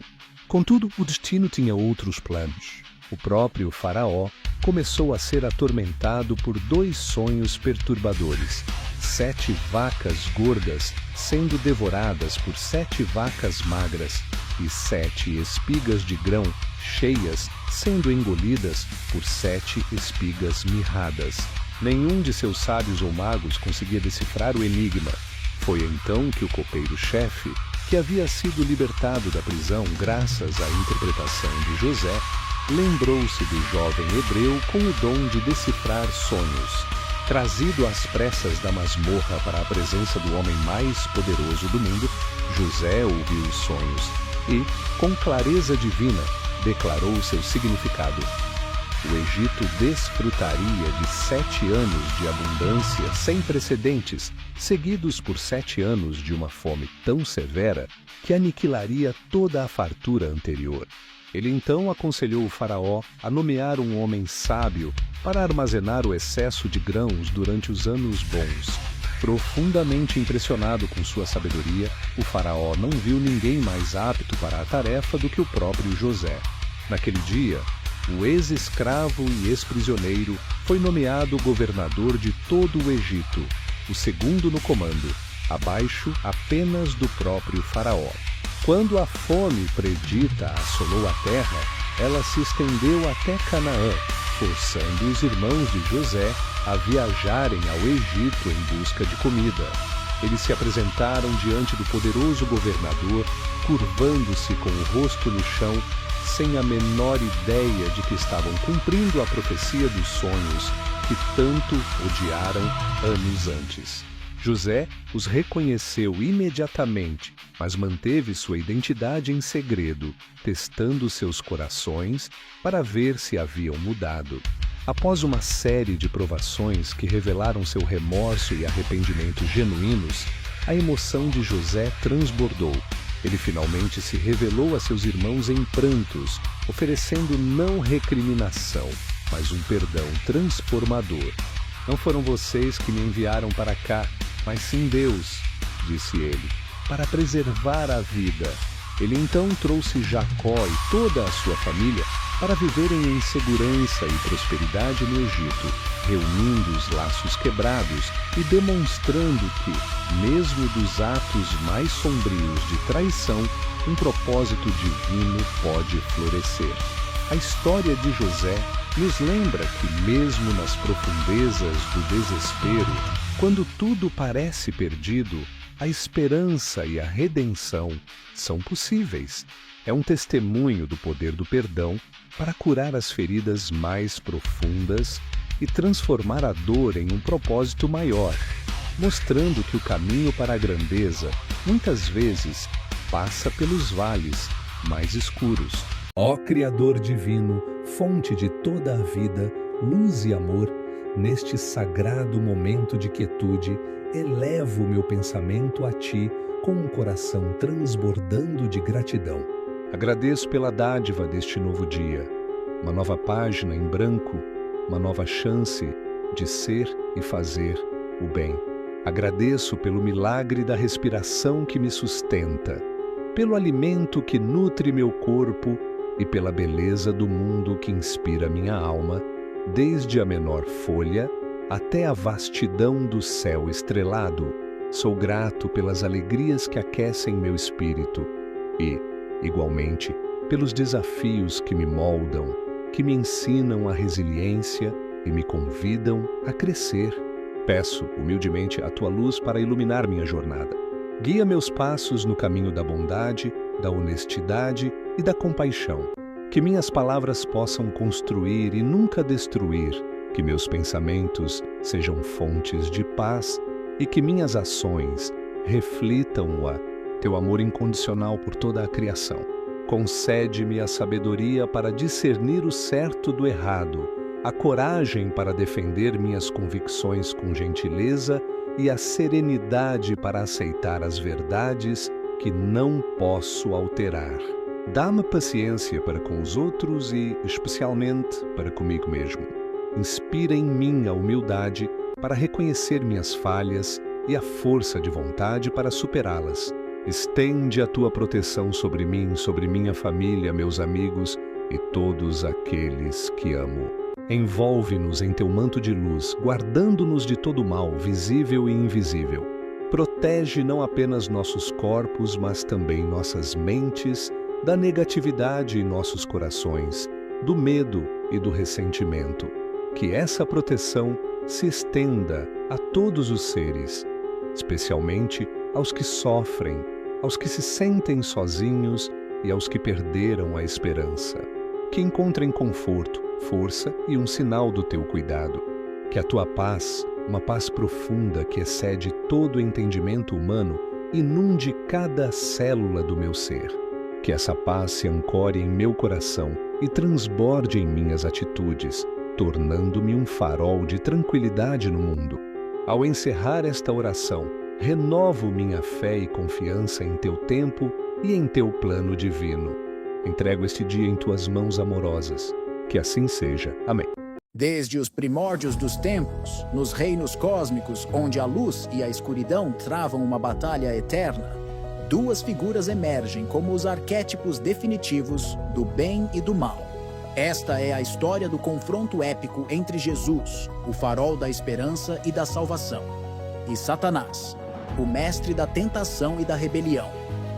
Contudo, o destino tinha outros planos. O próprio Faraó começou a ser atormentado por 2 sonhos perturbadores: 7 vacas gordas sendo devoradas por 7 vacas magras e 7 espigas de grão cheias sendo engolidas por 7 espigas mirradas. Nenhum de seus sábios ou magos conseguia decifrar o enigma. Foi então que o copeiro-chefe, que havia sido libertado da prisão graças à interpretação de José, lembrou-se do jovem hebreu com o dom de decifrar sonhos. Trazido às pressas da masmorra para a presença do homem mais poderoso do mundo, José ouviu os sonhos e, com clareza divina, declarou seu significado. O Egito desfrutaria de 7 anos de abundância sem precedentes, seguidos por 7 anos de uma fome tão severa que aniquilaria toda a fartura anterior. Ele então aconselhou o faraó a nomear um homem sábio para armazenar o excesso de grãos durante os anos bons. Profundamente impressionado com sua sabedoria, o faraó não viu ninguém mais apto para a tarefa do que o próprio José. Naquele dia, o ex-escravo e ex-prisioneiro foi nomeado governador de todo o Egito, o segundo no comando, abaixo apenas do próprio faraó. Quando a fome predita assolou a terra, ela se estendeu até Canaã, forçando os irmãos de José a viajarem ao Egito em busca de comida. Eles se apresentaram diante do poderoso governador, curvando-se com o rosto no chão, sem a menor ideia de que estavam cumprindo a profecia dos sonhos que tanto odiaram anos antes. José os reconheceu imediatamente, mas manteve sua identidade em segredo, testando seus corações para ver se haviam mudado. Após uma série de provações que revelaram seu remorso e arrependimento genuínos, a emoção de José transbordou. Ele finalmente se revelou a seus irmãos em prantos, oferecendo não recriminação, mas um perdão transformador. Não foram vocês que me enviaram para cá, mas sim Deus, disse ele, para preservar a vida. Ele então trouxe Jacó e toda a sua família para viverem em segurança e prosperidade no Egito, reunindo os laços quebrados e demonstrando que, mesmo dos atos mais sombrios de traição, um propósito divino pode florescer. A história de José nos lembra que, mesmo nas profundezas do desespero, quando tudo parece perdido, a esperança e a redenção são possíveis. É um testemunho do poder do perdão para curar as feridas mais profundas e transformar a dor em um propósito maior, mostrando que o caminho para a grandeza, muitas vezes, passa pelos vales mais escuros. Ó Criador divino, fonte de toda a vida, luz e amor, neste sagrado momento de quietude, elevo meu pensamento a Ti com um coração transbordando de gratidão. Agradeço pela dádiva deste novo dia, uma nova página em branco, uma nova chance de ser e fazer o bem. Agradeço pelo milagre da respiração que me sustenta, pelo alimento que nutre meu corpo e pela beleza do mundo que inspira minha alma, desde a menor folha até a vastidão do céu estrelado. Sou grato pelas alegrias que aquecem meu espírito e, igualmente, pelos desafios que me moldam, que me ensinam a resiliência e me convidam a crescer. Peço humildemente a Tua luz para iluminar minha jornada. Guia meus passos no caminho da bondade, da honestidade e da compaixão. Que minhas palavras possam construir e nunca destruir, que meus pensamentos sejam fontes de paz e que minhas ações reflitam Teu amor incondicional por toda a criação. Concede-me a sabedoria para discernir o certo do errado, a coragem para defender minhas convicções com gentileza e a serenidade para aceitar as verdades que não posso alterar. Dá-me paciência para com os outros e, especialmente, para comigo mesmo. Inspira em mim a humildade para reconhecer minhas falhas e a força de vontade para superá-las. Estende a tua proteção sobre mim, sobre minha família, meus amigos e todos aqueles que amo. Envolve-nos em teu manto de luz, guardando-nos de todo mal, visível e invisível. Protege não apenas nossos corpos, mas também nossas mentes, da negatividade em nossos corações, do medo e do ressentimento. Que essa proteção se estenda a todos os seres, especialmente aos que sofrem, aos que se sentem sozinhos e aos que perderam a esperança. Que encontrem conforto, força e um sinal do teu cuidado. Que a tua paz, uma paz profunda que excede todo o entendimento humano, inunde cada célula do meu ser. Que essa paz se ancore em meu coração e transborde em minhas atitudes, tornando-me um farol de tranquilidade no mundo. Ao encerrar esta oração, renovo minha fé e confiança em teu tempo e em teu plano divino. Entrego este dia em tuas mãos amorosas. Que assim seja. Amém. Desde os primórdios dos tempos, nos reinos cósmicos onde a luz e a escuridão travam uma batalha eterna, duas figuras emergem como os arquétipos definitivos do bem e do mal. Esta é a história do confronto épico entre Jesus, o farol da esperança e da salvação, e Satanás, o mestre da tentação e da rebelião.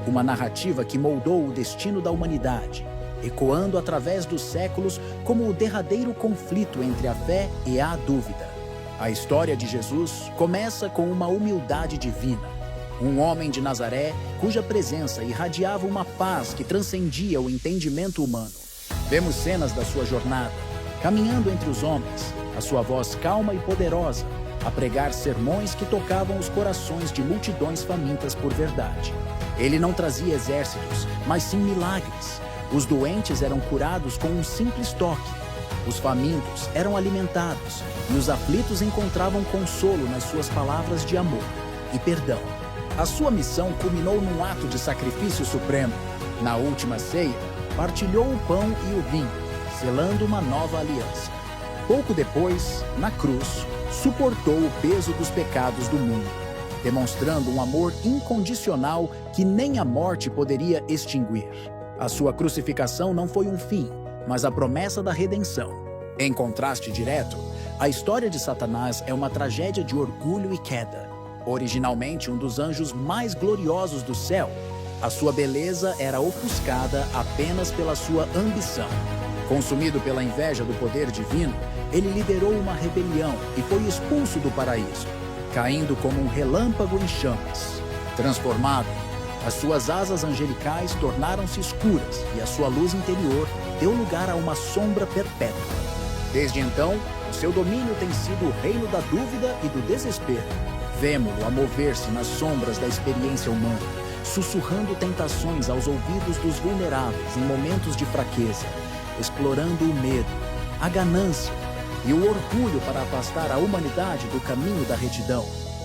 Uma narrativa que moldou o destino da humanidade, ecoando através dos séculos como o derradeiro conflito entre a fé e a dúvida. A história de Jesus começa com uma humildade divina. Um homem de Nazaré cuja presença irradiava uma paz que transcendia o entendimento humano. Vemos cenas da sua jornada, caminhando entre os homens, a sua voz calma e poderosa, a pregar sermões que tocavam os corações de multidões famintas por verdade. Ele não trazia exércitos, mas sim milagres. Os doentes eram curados com um simples toque. Os famintos eram alimentados e os aflitos encontravam consolo nas suas palavras de amor e perdão. A sua missão culminou num ato de sacrifício supremo. Na última ceia, partilhou o pão e o vinho, selando uma nova aliança. Pouco depois, na cruz, suportou o peso dos pecados do mundo, demonstrando um amor incondicional que nem a morte poderia extinguir. A sua crucificação não foi um fim, mas a promessa da redenção. Em contraste direto, a história de Satanás é uma tragédia de orgulho e queda. Originalmente um dos anjos mais gloriosos do céu, a sua beleza era ofuscada apenas pela sua ambição. Consumido pela inveja do poder divino, ele liderou uma rebelião e foi expulso do paraíso, caindo como um relâmpago em chamas. Transformado, as suas asas angelicais tornaram-se escuras e a sua luz interior deu lugar a uma sombra perpétua. Desde então, o seu domínio tem sido o reino da dúvida e do desespero. Vemo-lo a mover-se nas sombras da experiência humana, sussurrando tentações aos ouvidos dos vulneráveis em momentos de fraqueza, explorando o medo, a ganância e o orgulho para afastar a humanidade do caminho da retidão.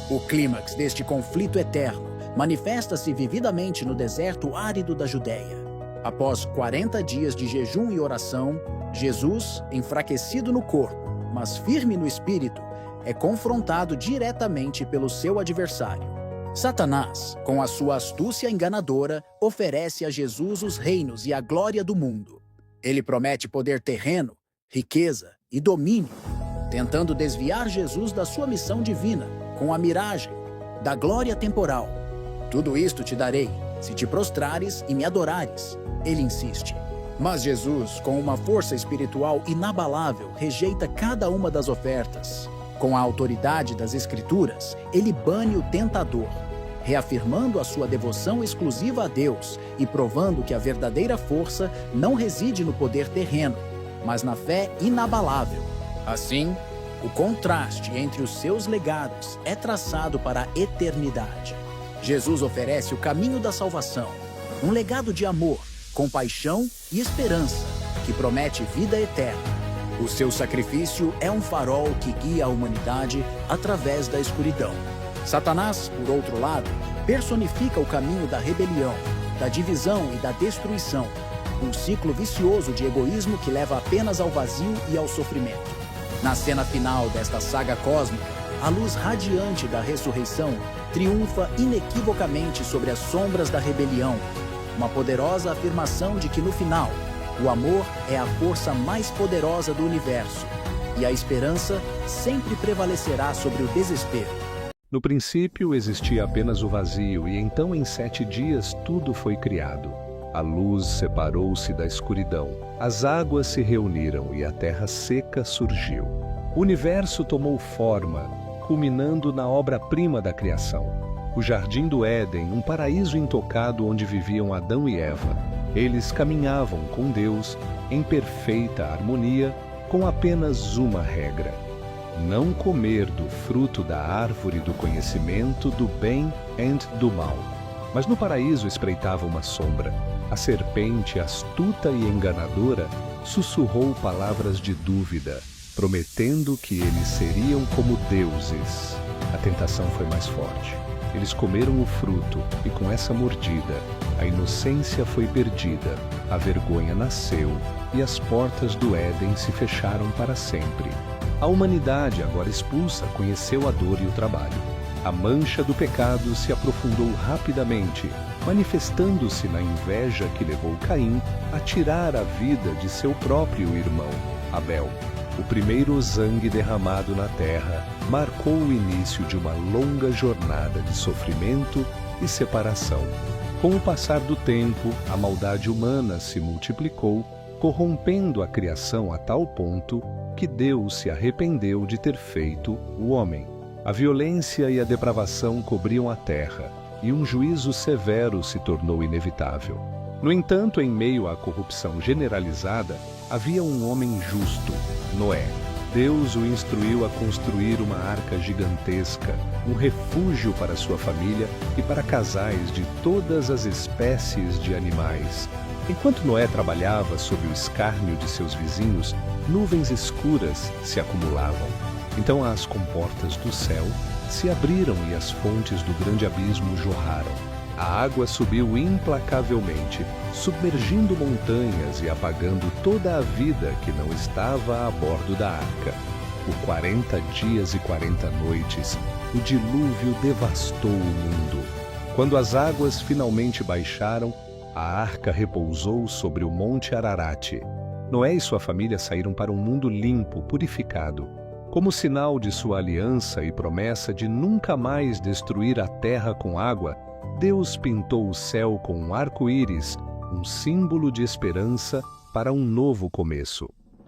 O clímax deste conflito eterno manifesta-se vividamente no deserto árido da Judéia. Após 40 dias de jejum e oração, Jesus, enfraquecido no corpo, mas firme no espírito, é confrontado diretamente pelo seu adversário. Satanás, com a sua astúcia enganadora, oferece a Jesus os reinos e a glória do mundo. Ele promete poder terreno, riqueza e domínio, tentando desviar Jesus da sua missão divina, com a miragem da glória temporal. Tudo isto te darei, se te prostrares e me adorares, ele insiste. Mas Jesus, com uma força espiritual inabalável, rejeita cada uma das ofertas. Com a autoridade das Escrituras, ele bane o tentador, reafirmando a sua devoção exclusiva a Deus e provando que a verdadeira força não reside no poder terreno, mas na fé inabalável. Assim, o contraste entre os seus legados é traçado para a eternidade. Jesus oferece o caminho da salvação, um legado de amor, compaixão e esperança, que promete vida eterna. O seu sacrifício é um farol que guia a humanidade através da escuridão. Satanás, por outro lado, personifica o caminho da rebelião, da divisão e da destruição, um ciclo vicioso de egoísmo que leva apenas ao vazio e ao sofrimento. Na cena final desta saga cósmica, A luz radiante da ressurreição triunfa inequivocamente sobre as sombras da rebelião, uma poderosa afirmação de que no final, o amor é a força mais poderosa do universo e a esperança sempre prevalecerá sobre o desespero. No princípio existia apenas o vazio, e então em 7 dias tudo foi criado. A luz separou-se da escuridão, as águas se reuniram e a terra seca surgiu. O universo tomou forma, culminando na obra-prima da criação. O Jardim do Éden, um paraíso intocado onde viviam Adão e Eva. Eles caminhavam com Deus em perfeita harmonia, com apenas uma regra: não comer do fruto da árvore do conhecimento do bem e do mal. Mas no paraíso espreitava uma sombra. A serpente, astuta e enganadora, sussurrou palavras de dúvida, prometendo que eles seriam como deuses. A tentação foi mais forte. Eles comeram o fruto e com essa mordida, a inocência foi perdida, a vergonha nasceu e as portas do Éden se fecharam para sempre. A humanidade, agora expulsa, conheceu a dor e o trabalho. A mancha do pecado se aprofundou rapidamente, manifestando-se na inveja que levou Caim a tirar a vida de seu próprio irmão, Abel. O primeiro sangue derramado na terra marcou o início de uma longa jornada de sofrimento e separação. Com o passar do tempo, a maldade humana se multiplicou, corrompendo a criação a tal ponto que Deus se arrependeu de ter feito o homem. A violência e a depravação cobriam a terra, e um juízo severo se tornou inevitável. No entanto, em meio à corrupção generalizada, havia um homem justo, Noé. Deus o instruiu a construir uma arca gigantesca, um refúgio para sua família e para casais de todas as espécies de animais. Enquanto Noé trabalhava sob o escárnio de seus vizinhos, nuvens escuras se acumulavam. Então as comportas do céu se abriram e as fontes do grande abismo jorraram. A água subiu implacavelmente, submergindo montanhas e apagando toda a vida que não estava a bordo da arca. Por 40 dias e 40 noites, o dilúvio devastou o mundo. Quando as águas finalmente baixaram, a arca repousou sobre o Monte Ararate. Noé e sua família saíram para um mundo limpo, purificado. Como sinal de sua aliança e promessa de nunca mais destruir a terra com água, Deus pintou o céu com um arco-íris, um símbolo de esperança para um novo começo.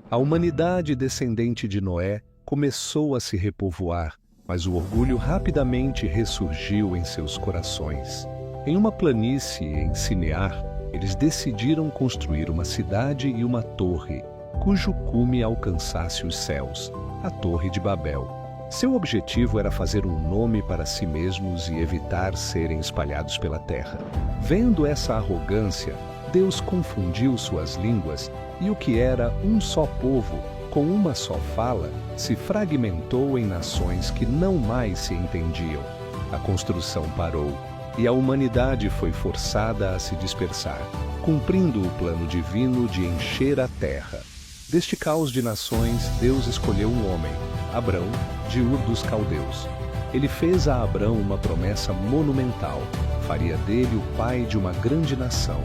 A humanidade descendente de Noé começou a se repovoar, mas o orgulho rapidamente ressurgiu em seus corações. Em uma planície em Sinear, eles decidiram construir uma cidade e uma torre, cujo cume alcançasse os céus, a Torre de Babel. Seu objetivo era fazer um nome para si mesmos e evitar serem espalhados pela terra. Vendo essa arrogância, Deus confundiu suas línguas e o que era um só povo, com uma só fala, se fragmentou em nações que não mais se entendiam. A construção parou e a humanidade foi forçada a se dispersar, cumprindo o plano divino de encher a terra. Deste caos de nações, Deus escolheu um homem, Abrão, de Ur dos Caldeus. Ele fez a Abrão uma promessa monumental. Faria dele o pai de uma grande nação,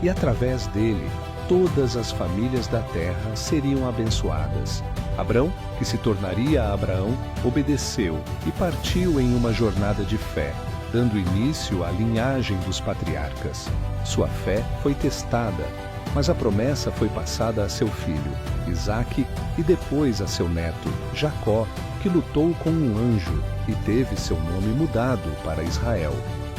e através dele, todas as famílias da terra seriam abençoadas. Abrão, que se tornaria Abraão, obedeceu e partiu em uma jornada de fé, dando início à linhagem dos patriarcas. Sua fé foi testada, mas a promessa foi passada a seu filho, Isaque, e depois a seu neto, Jacó, que lutou com um anjo e teve seu nome mudado para Israel.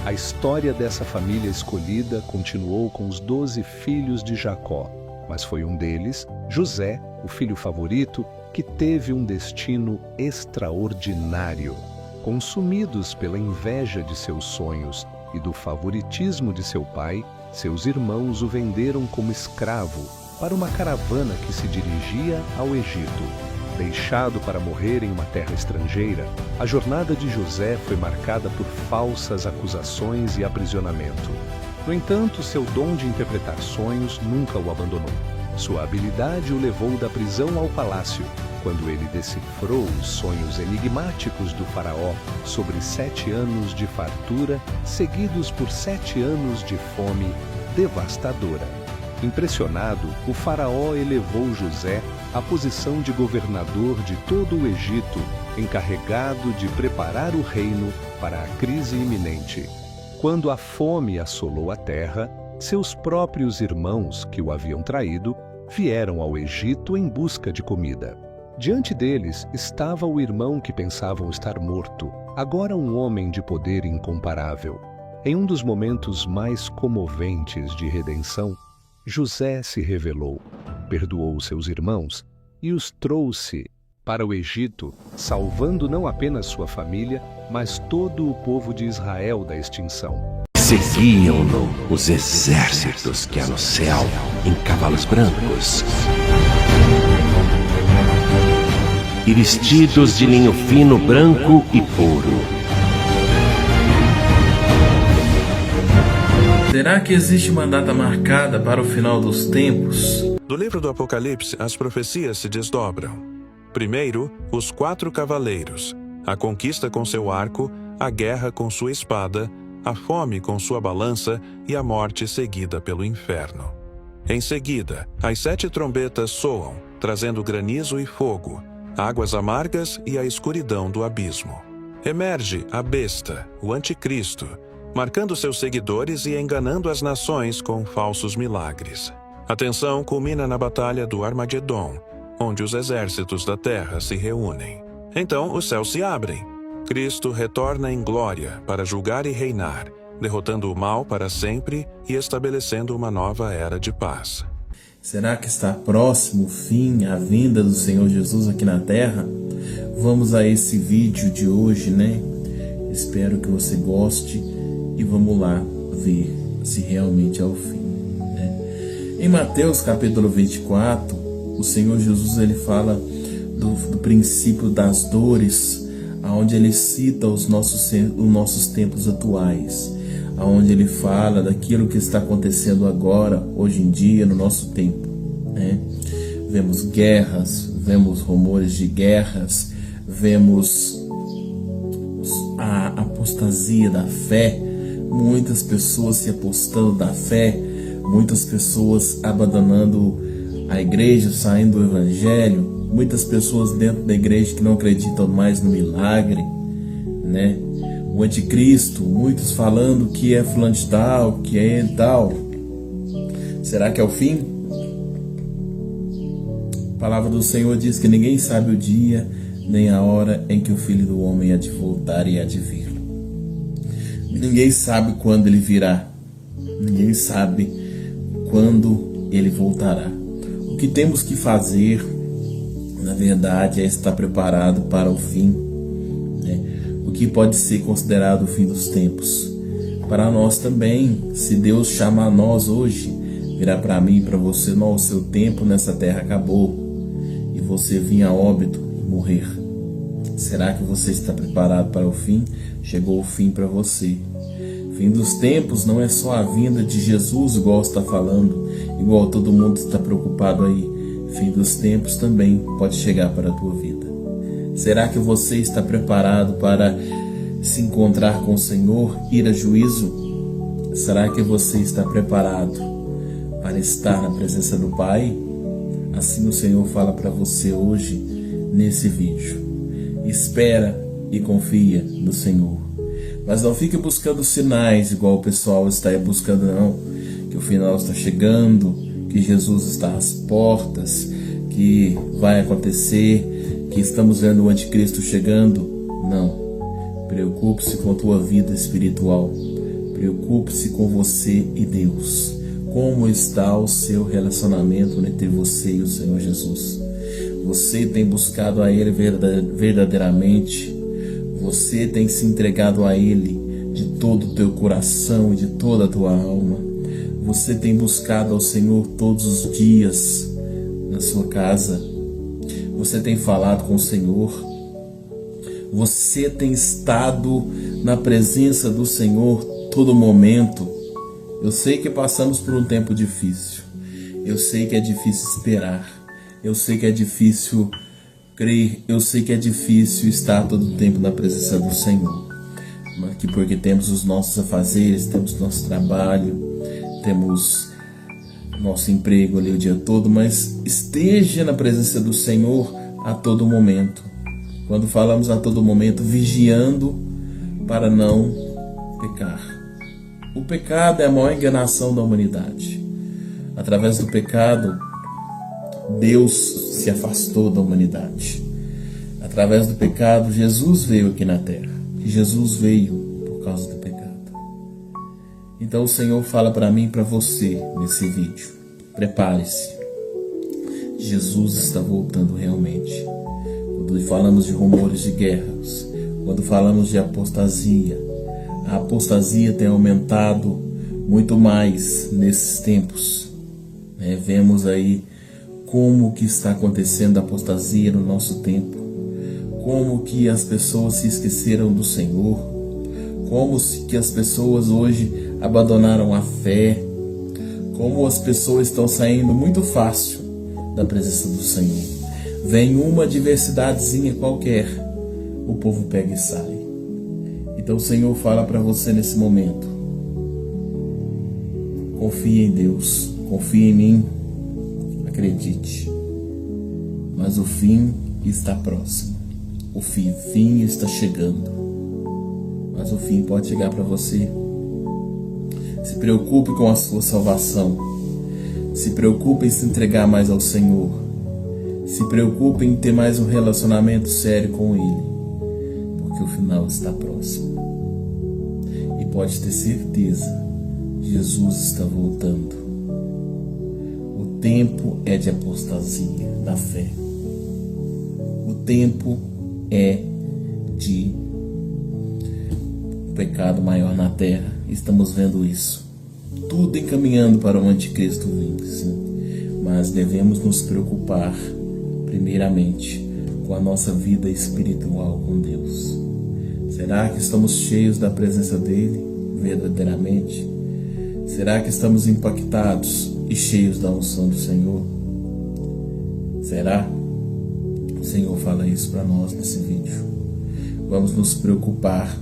A história dessa família escolhida continuou com os 12 filhos de Jacó, mas foi um deles, José, o filho favorito, que teve um destino extraordinário. Consumidos pela inveja de seus sonhos e do favoritismo de seu pai, seus irmãos o venderam como escravo para uma caravana que se dirigia ao Egito. Deixado para morrer em uma terra estrangeira, a jornada de José foi marcada por falsas acusações e aprisionamento. No entanto, seu dom de interpretar sonhos nunca o abandonou. Sua habilidade o levou da prisão ao palácio, quando ele decifrou os sonhos enigmáticos do faraó sobre 7 anos de fartura, seguidos por 7 anos de fome devastadora. Impressionado, o faraó elevou José à posição de governador de todo o Egito, encarregado de preparar o reino para a crise iminente. Quando a fome assolou a terra, seus próprios irmãos, que o haviam traído, vieram ao Egito em busca de comida. Diante deles estava o irmão que pensavam estar morto, agora um homem de poder incomparável. Em um dos momentos mais comoventes de redenção, José se revelou, perdoou seus irmãos e os trouxe para o Egito, salvando não apenas sua família, mas todo o povo de Israel da extinção. Seguiam-no os exércitos que há no céu em cavalos brancos e vestidos de linho fino, branco e puro. Será que existe uma data marcada para o final dos tempos? Do livro do Apocalipse, as profecias se desdobram. Primeiro, os 4 cavaleiros, a conquista com seu arco, a guerra com sua espada, a fome com sua balança e a morte seguida pelo inferno. Em seguida, as 7 trombetas soam, trazendo granizo e fogo, águas amargas e a escuridão do abismo. Emerge a besta, o anticristo, marcando seus seguidores e enganando as nações com falsos milagres. A tensão culmina na Batalha do Armagedon, onde os exércitos da terra se reúnem. Então os céus se abrem. Cristo retorna em glória para julgar e reinar, derrotando o mal para sempre e estabelecendo uma nova era de paz. Será que está próximo o fim, a vinda do Senhor Jesus aqui na terra? Vamos a esse vídeo de hoje, né? Espero que você goste e vamos lá ver se realmente é o fim, né? Em Mateus capítulo 24, o Senhor Jesus ele fala do princípio das dores, onde ele cita os nossos tempos atuais, onde ele fala daquilo que está acontecendo agora, hoje em dia, no nosso tempo, né? Vemos guerras, vemos rumores de guerras, vemos a apostasia da fé, muitas pessoas se apostando da fé, muitas pessoas abandonando a igreja, saindo do evangelho, muitas pessoas dentro da igreja que não acreditam mais no milagre, né? O anticristo, muitos falando que é fulano de tal, que é tal. Será que é o fim? A palavra do Senhor diz que ninguém sabe o dia nem a hora em que o Filho do Homem há de voltar e há de vir. Ninguém sabe quando ele virá. Ninguém sabe quando ele voltará. O que temos que fazer, na verdade, é estar preparado para o fim, né? O que pode ser considerado o fim dos tempos. Para nós também, se Deus chama a nós hoje, virar para mim e para você, não, o seu tempo nessa terra acabou e você vir a óbito e morrer. Será que você está preparado para o fim? Chegou o fim para você. Fim dos tempos não é só a vinda de Jesus, igual está falando, igual todo mundo está preocupado aí. Fim dos tempos também pode chegar para a tua vida. Será que você está preparado para se encontrar com o Senhor, ir a juízo? Será que você está preparado para estar na presença do Pai? Assim o Senhor fala para você hoje nesse vídeo. Espera e confia no Senhor. Mas não fique buscando sinais igual o pessoal está aí buscando, não. Que o final está chegando, que Jesus está às portas, que vai acontecer, que estamos vendo o anticristo chegando. Não. Preocupe-se com a tua vida espiritual. Preocupe-se com você e Deus. Como está o seu relacionamento entre você e o Senhor Jesus? Você tem buscado a Ele verdadeiramente? Você tem se entregado a Ele de todo o teu coração e de toda a tua alma? Você tem buscado ao Senhor todos os dias na sua casa? Você tem falado com o Senhor? Você tem estado na presença do Senhor todo momento? Eu sei que passamos por um tempo difícil. Eu sei que é difícil esperar. Eu sei que é difícil crer. Eu sei que é difícil estar todo o tempo na presença do Senhor, porque temos os nossos afazeres, temos nosso trabalho, temos nosso emprego ali o dia todo, mas esteja na presença do Senhor a todo momento. Quando falamos a todo momento, vigiando para não pecar. O pecado é a maior enganação da humanidade. Através do pecado, Deus se afastou da humanidade. Através do pecado, Jesus veio aqui na terra. E Jesus veio por causa do pecado. Então o Senhor fala para mim e para você nesse vídeo: prepare-se. Jesus está voltando realmente. Quando falamos de rumores de guerras, quando falamos de apostasia, a apostasia tem aumentado muito mais nesses tempos. Vemos aí como que está acontecendo a apostasia no nosso tempo, como que as pessoas se esqueceram do Senhor, como que as pessoas hoje abandonaram a fé, como as pessoas estão saindo muito fácil da presença do Senhor. Vem uma adversidadezinha qualquer, o povo pega e sai. Então o Senhor fala para você nesse momento: confie em Deus, confie em mim, acredite. Mas o fim está próximo, o fim está chegando. Mas o fim pode chegar para você. Se preocupe com a sua salvação. Se preocupe em se entregar mais ao Senhor. Se preocupe em ter mais um relacionamento sério com Ele, porque o final está próximo. E pode ter certeza, Jesus está voltando. O tempo é de apostasia da fé. O tempo é de pecado maior na terra. Estamos vendo isso. Tudo encaminhando para o anticristo vindo, sim. Mas devemos nos preocupar primeiramente com a nossa vida espiritual com Deus. Será que estamos cheios da presença dele verdadeiramente? Será que estamos impactados e cheios da unção do Senhor? Será? O Senhor fala isso para nós nesse vídeo. Vamos nos preocupar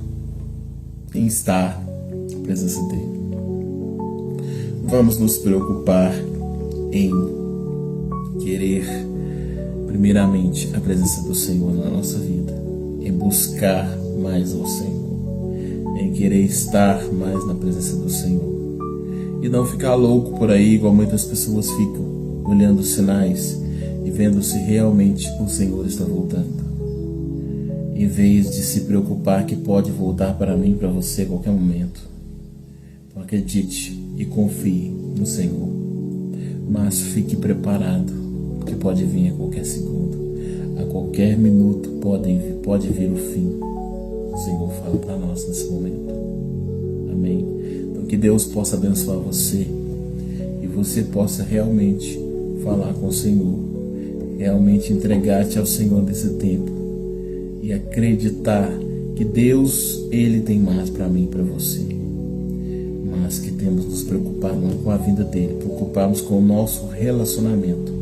em estar na presença dele. Vamos nos preocupar em querer primeiramente a presença do Senhor na nossa vida, em buscar mais ao Senhor, em querer estar mais na presença do Senhor e não ficar louco por aí igual muitas pessoas ficam, olhando os sinais e vendo se realmente o Senhor está voltando, em vez de se preocupar que pode voltar para mim e para você a qualquer momento. Então acredite e confie no Senhor, mas fique preparado, que pode vir a qualquer segundo, a qualquer minuto pode vir o fim. O Senhor fala para nós nesse momento. Amém? Então que Deus possa abençoar você e você possa realmente falar com o Senhor, realmente entregar-te ao Senhor nesse tempo e acreditar que Deus, Ele tem mais para mim e para você. Mas que temos que nos preocupar não com a vinda dele, preocuparmos com o nosso relacionamento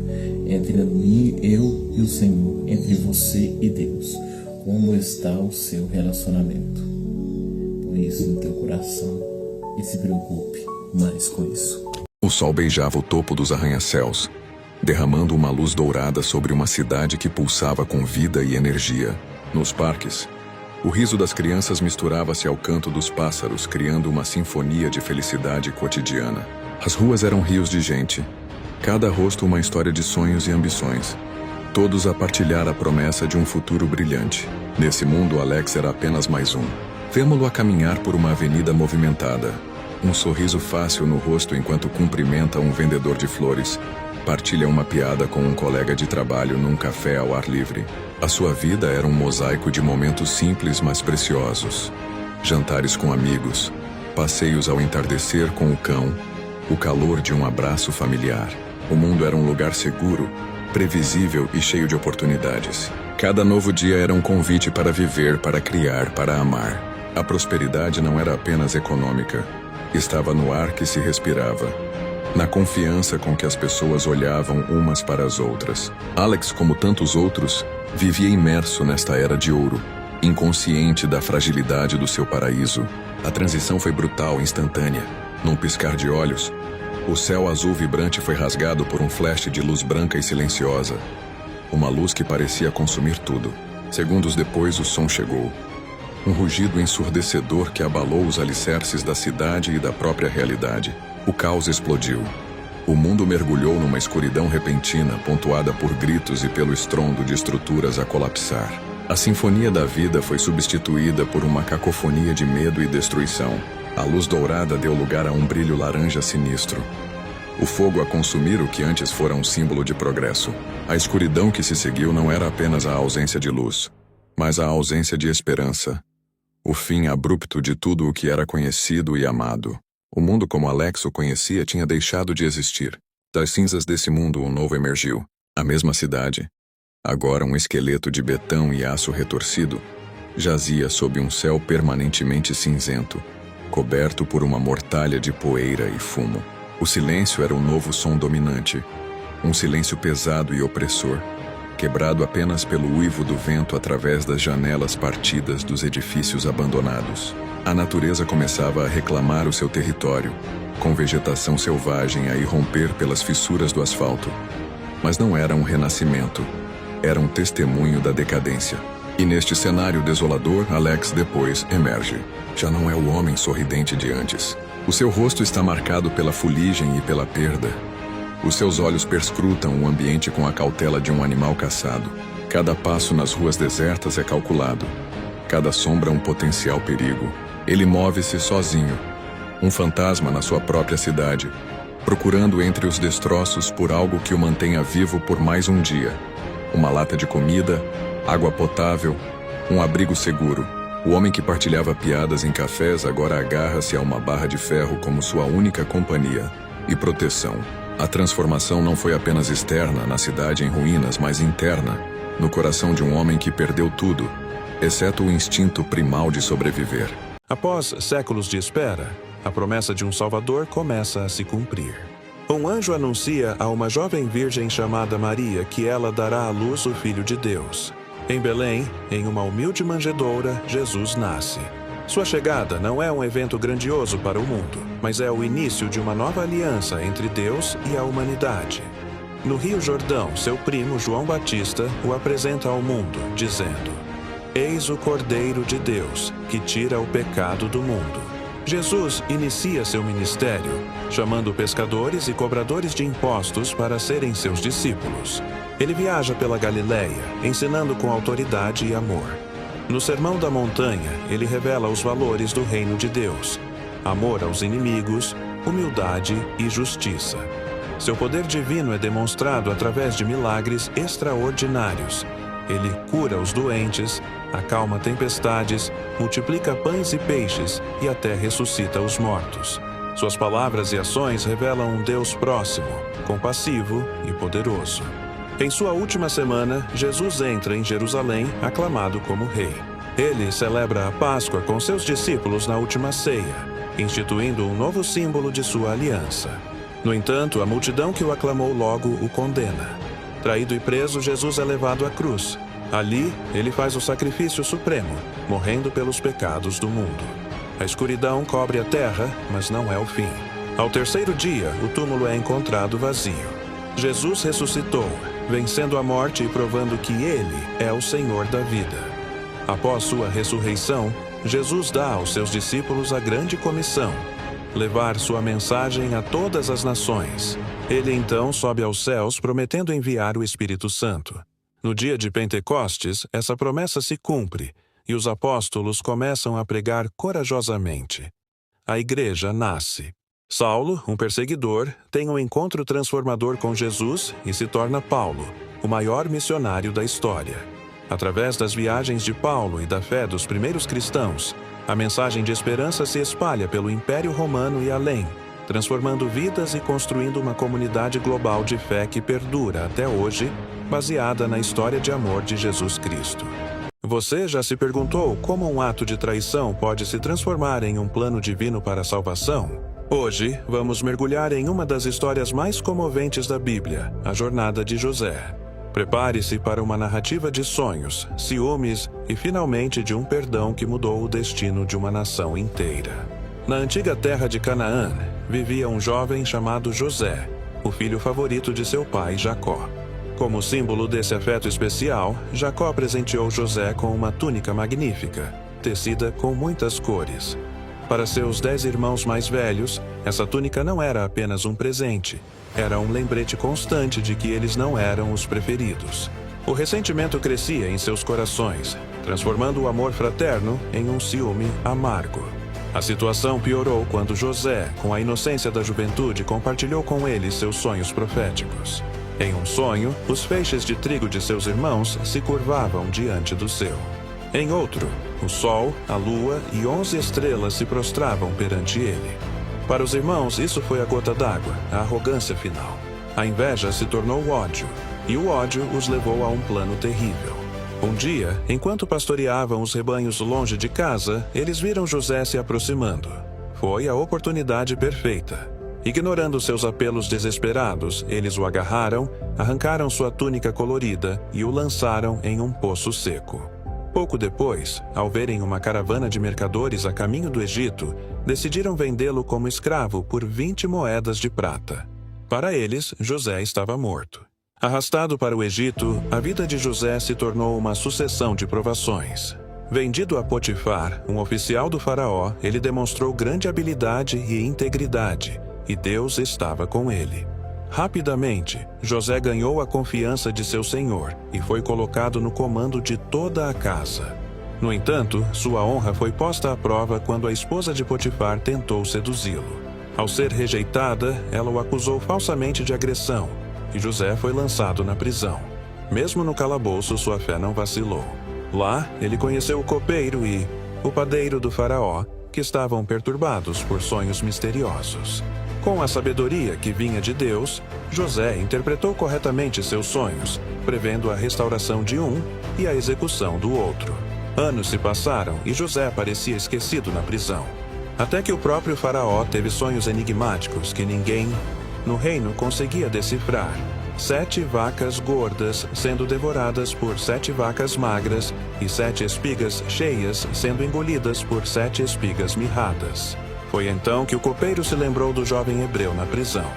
entre mim, eu e o Senhor, entre você e Deus. Como está o seu relacionamento? Põe isso no teu coração e se preocupe mais com isso. O sol beijava o topo dos arranha-céus, derramando uma luz dourada sobre uma cidade que pulsava com vida e energia. Nos parques, o riso das crianças misturava-se ao canto dos pássaros, criando uma sinfonia de felicidade cotidiana. As ruas eram rios de gente, cada rosto uma história de sonhos e ambições. Todos a partilhar a promessa de um futuro brilhante. Nesse mundo, Alex era apenas mais um. Vemo-lo a caminhar por uma avenida movimentada. Um sorriso fácil no rosto enquanto cumprimenta um vendedor de flores. Partilha uma piada com um colega de trabalho num café ao ar livre. A sua vida era um mosaico de momentos simples, mas preciosos. Jantares com amigos, passeios ao entardecer com o cão, o calor de um abraço familiar. O mundo era um lugar seguro, previsível e cheio de oportunidades. Cada novo dia era um convite para viver, para criar, para amar. A prosperidade não era apenas econômica. Estava no ar que se respirava, na confiança com que as pessoas olhavam umas para as outras. Alex, como tantos outros, Vivia imerso nesta era de ouro, inconsciente da fragilidade do seu paraíso. A transição foi brutal, instantânea. Num piscar de olhos, o céu azul vibrante foi rasgado por um flash de luz branca e silenciosa. Uma luz que parecia consumir tudo. Segundos depois, o som chegou. Um rugido ensurdecedor que abalou os alicerces da cidade e da própria realidade. O caos explodiu. O mundo mergulhou numa escuridão repentina, pontuada por gritos e pelo estrondo de estruturas a colapsar. A sinfonia da vida foi substituída por uma cacofonia de medo e destruição. A luz dourada deu lugar a um brilho laranja sinistro. O fogo a consumir o que antes fora um símbolo de progresso. A escuridão que se seguiu não era apenas a ausência de luz, mas a ausência de esperança. O fim abrupto de tudo o que era conhecido e amado. O mundo como Alex o conhecia tinha deixado de existir. Das cinzas desse mundo um novo emergiu. A mesma cidade, agora um esqueleto de betão e aço retorcido, jazia sob um céu permanentemente cinzento, coberto por uma mortalha de poeira e fumo. O silêncio era o novo som dominante, um silêncio pesado e opressor, quebrado apenas pelo uivo do vento através das janelas partidas dos edifícios abandonados. A natureza começava a reclamar o seu território, com vegetação selvagem a irromper pelas fissuras do asfalto. Mas não era um renascimento, era um testemunho da decadência. E neste cenário desolador, Alex depois emerge. Já não é o homem sorridente de antes. O seu rosto está marcado pela fuligem e pela perda. Os seus olhos perscrutam o ambiente com a cautela de um animal caçado. Cada passo nas ruas desertas é calculado. Cada sombra um potencial perigo. Ele move-se sozinho, um fantasma na sua própria cidade, procurando entre os destroços por algo que o mantenha vivo por mais um dia. Uma lata de comida, água potável, um abrigo seguro. O homem que partilhava piadas em cafés agora agarra-se a uma barra de ferro como sua única companhia e proteção. A transformação não foi apenas externa na cidade em ruínas, mas interna, no coração de um homem que perdeu tudo, exceto o instinto primal de sobreviver. Após séculos de espera, a promessa de um Salvador começa a se cumprir. Um anjo anuncia a uma jovem virgem chamada Maria que ela dará à luz o Filho de Deus. Em Belém, em uma humilde manjedoura, Jesus nasce. Sua chegada não é um evento grandioso para o mundo, mas é o início de uma nova aliança entre Deus e a humanidade. No Rio Jordão, seu primo João Batista o apresenta ao mundo, dizendo: Eis o Cordeiro de Deus, que tira o pecado do mundo. Jesus inicia seu ministério, chamando pescadores e cobradores de impostos para serem seus discípulos. Ele viaja pela Galileia, ensinando com autoridade e amor. No Sermão da Montanha, ele revela os valores do reino de Deus: amor aos inimigos, humildade e justiça. Seu poder divino é demonstrado através de milagres extraordinários. Ele cura os doentes, acalma tempestades, multiplica pães e peixes e até ressuscita os mortos. Suas palavras e ações revelam um Deus próximo, compassivo e poderoso. Em sua última semana, Jesus entra em Jerusalém, aclamado como rei. Ele celebra a Páscoa com seus discípulos na última ceia, instituindo um novo símbolo de sua aliança. No entanto, a multidão que o aclamou logo o condena. Traído e preso, Jesus é levado à cruz. Ali, ele faz o sacrifício supremo, morrendo pelos pecados do mundo. A escuridão cobre a terra, mas não é o fim. Ao terceiro dia, o túmulo é encontrado vazio. Jesus ressuscitou, vencendo a morte e provando que ele é o Senhor da vida. Após sua ressurreição, Jesus dá aos seus discípulos a grande comissão: levar sua mensagem a todas as nações. Ele então sobe aos céus, prometendo enviar o Espírito Santo. No dia de Pentecostes, essa promessa se cumpre, e os apóstolos começam a pregar corajosamente. A igreja nasce. Saulo, um perseguidor, tem um encontro transformador com Jesus e se torna Paulo, o maior missionário da história. Através das viagens de Paulo e da fé dos primeiros cristãos, a mensagem de esperança se espalha pelo Império Romano e além, transformando vidas e construindo uma comunidade global de fé que perdura até hoje, baseada na história de amor de Jesus Cristo. Você já se perguntou como um ato de traição pode se transformar em um plano divino para a salvação? Hoje, vamos mergulhar em uma das histórias mais comoventes da Bíblia, a jornada de José. Prepare-se para uma narrativa de sonhos, ciúmes e finalmente de um perdão que mudou o destino de uma nação inteira. Na antiga terra de Canaã, vivia um jovem chamado José, o filho favorito de seu pai Jacó. Como símbolo desse afeto especial, Jacó presenteou José com uma túnica magnífica, tecida com muitas cores. Para seus 10 irmãos mais velhos, essa túnica não era apenas um presente, era um lembrete constante de que eles não eram os preferidos. O ressentimento crescia em seus corações, transformando o amor fraterno em um ciúme amargo. A situação piorou quando José, com a inocência da juventude, compartilhou com eles seus sonhos proféticos. Em um sonho, os feixes de trigo de seus irmãos se curvavam diante do seu. Em outro, o sol, a lua e 11 estrelas se prostravam perante ele. Para os irmãos, isso foi a gota d'água, a arrogância final. A inveja se tornou ódio, e o ódio os levou a um plano terrível. Um dia, enquanto pastoreavam os rebanhos longe de casa, eles viram José se aproximando. Foi a oportunidade perfeita. Ignorando seus apelos desesperados, eles o agarraram, arrancaram sua túnica colorida e o lançaram em um poço seco. Pouco depois, ao verem uma caravana de mercadores a caminho do Egito, decidiram vendê-lo como escravo por 20 moedas de prata. Para eles, José estava morto. Arrastado para o Egito, a vida de José se tornou uma sucessão de provações. Vendido a Potifar, um oficial do faraó, ele demonstrou grande habilidade e integridade, e Deus estava com ele. Rapidamente, José ganhou a confiança de seu senhor e foi colocado no comando de toda a casa. No entanto, sua honra foi posta à prova quando a esposa de Potifar tentou seduzi-lo. Ao ser rejeitada, ela o acusou falsamente de agressão, e José foi lançado na prisão. Mesmo no calabouço, sua fé não vacilou. Lá, ele conheceu o copeiro e o padeiro do faraó, que estavam perturbados por sonhos misteriosos. Com a sabedoria que vinha de Deus, José interpretou corretamente seus sonhos, prevendo a restauração de um e a execução do outro. Anos se passaram e José parecia esquecido na prisão. Até que o próprio faraó teve sonhos enigmáticos que ninguém no reino conseguia decifrar. 7 vacas gordas sendo devoradas por 7 vacas magras e 7 espigas cheias sendo engolidas por 7 espigas mirradas. Foi então que o copeiro se lembrou do jovem hebreu na prisão.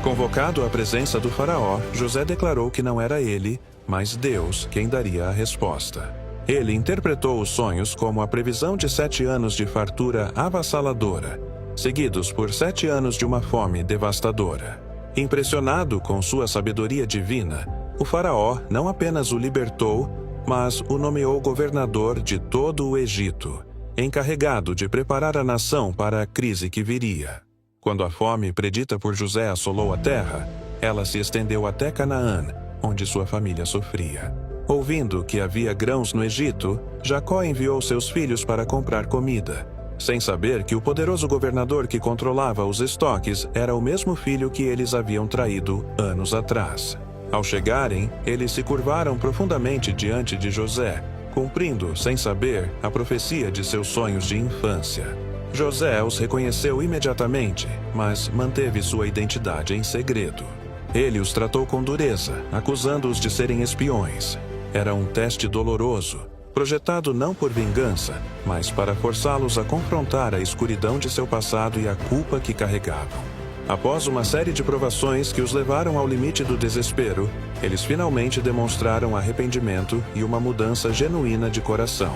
Convocado à presença do faraó, José declarou que não era ele, mas Deus quem daria a resposta. Ele interpretou os sonhos como a previsão de 7 anos de fartura avassaladora, seguidos por 7 anos de uma fome devastadora. Impressionado com sua sabedoria divina, o faraó não apenas o libertou, mas o nomeou governador de todo o Egito, encarregado de preparar a nação para a crise que viria. Quando a fome predita por José assolou a terra, ela se estendeu até Canaã, onde sua família sofria. Ouvindo que havia grãos no Egito, Jacó enviou seus filhos para comprar comida, sem saber que o poderoso governador que controlava os estoques era o mesmo filho que eles haviam traído anos atrás. Ao chegarem, eles se curvaram profundamente diante de José, cumprindo, sem saber, a profecia de seus sonhos de infância. José os reconheceu imediatamente, mas manteve sua identidade em segredo. Ele os tratou com dureza, acusando-os de serem espiões. Era um teste doloroso, projetado não por vingança, mas para forçá-los a confrontar a escuridão de seu passado e a culpa que carregavam. Após uma série de provações que os levaram ao limite do desespero, eles finalmente demonstraram arrependimento e uma mudança genuína de coração.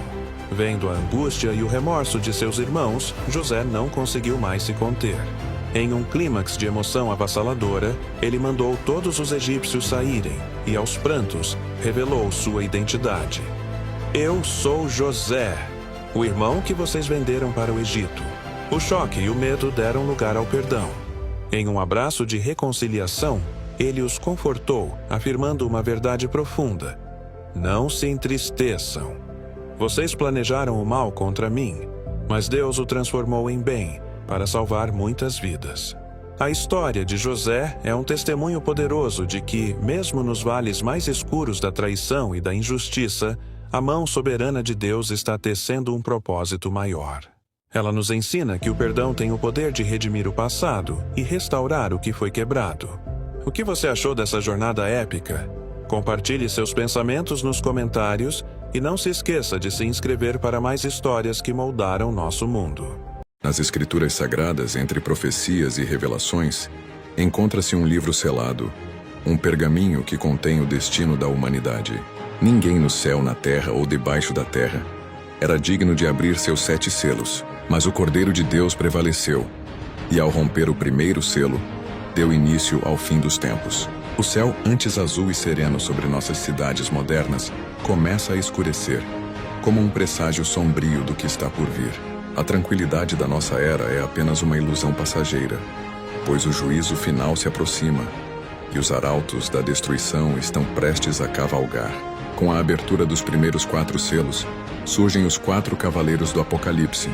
Vendo a angústia e o remorso de seus irmãos, José não conseguiu mais se conter. Em um clímax de emoção avassaladora, ele mandou todos os egípcios saírem e, aos prantos, revelou sua identidade. Eu sou José, o irmão que vocês venderam para o Egito. O choque e o medo deram lugar ao perdão. Em um abraço de reconciliação, ele os confortou, afirmando uma verdade profunda. Não se entristeçam. Vocês planejaram o mal contra mim, mas Deus o transformou em bem, para salvar muitas vidas. A história de José é um testemunho poderoso de que, mesmo nos vales mais escuros da traição e da injustiça, a mão soberana de Deus está tecendo um propósito maior. Ela nos ensina que o perdão tem o poder de redimir o passado e restaurar o que foi quebrado. O que você achou dessa jornada épica? Compartilhe seus pensamentos nos comentários e não se esqueça de se inscrever para mais histórias que moldaram nosso mundo. Nas Escrituras Sagradas, entre profecias e revelações, encontra-se um livro selado, um pergaminho que contém o destino da humanidade. Ninguém no céu, na terra ou debaixo da terra era digno de abrir seus 7 selos, mas o Cordeiro de Deus prevaleceu, e ao romper o primeiro selo, deu início ao fim dos tempos. O céu, antes azul e sereno sobre nossas cidades modernas, começa a escurecer, como um presságio sombrio do que está por vir. A tranquilidade da nossa era é apenas uma ilusão passageira, pois o juízo final se aproxima, e os arautos da destruição estão prestes a cavalgar. Com a abertura dos primeiros 4 selos, surgem os 4 cavaleiros do Apocalipse,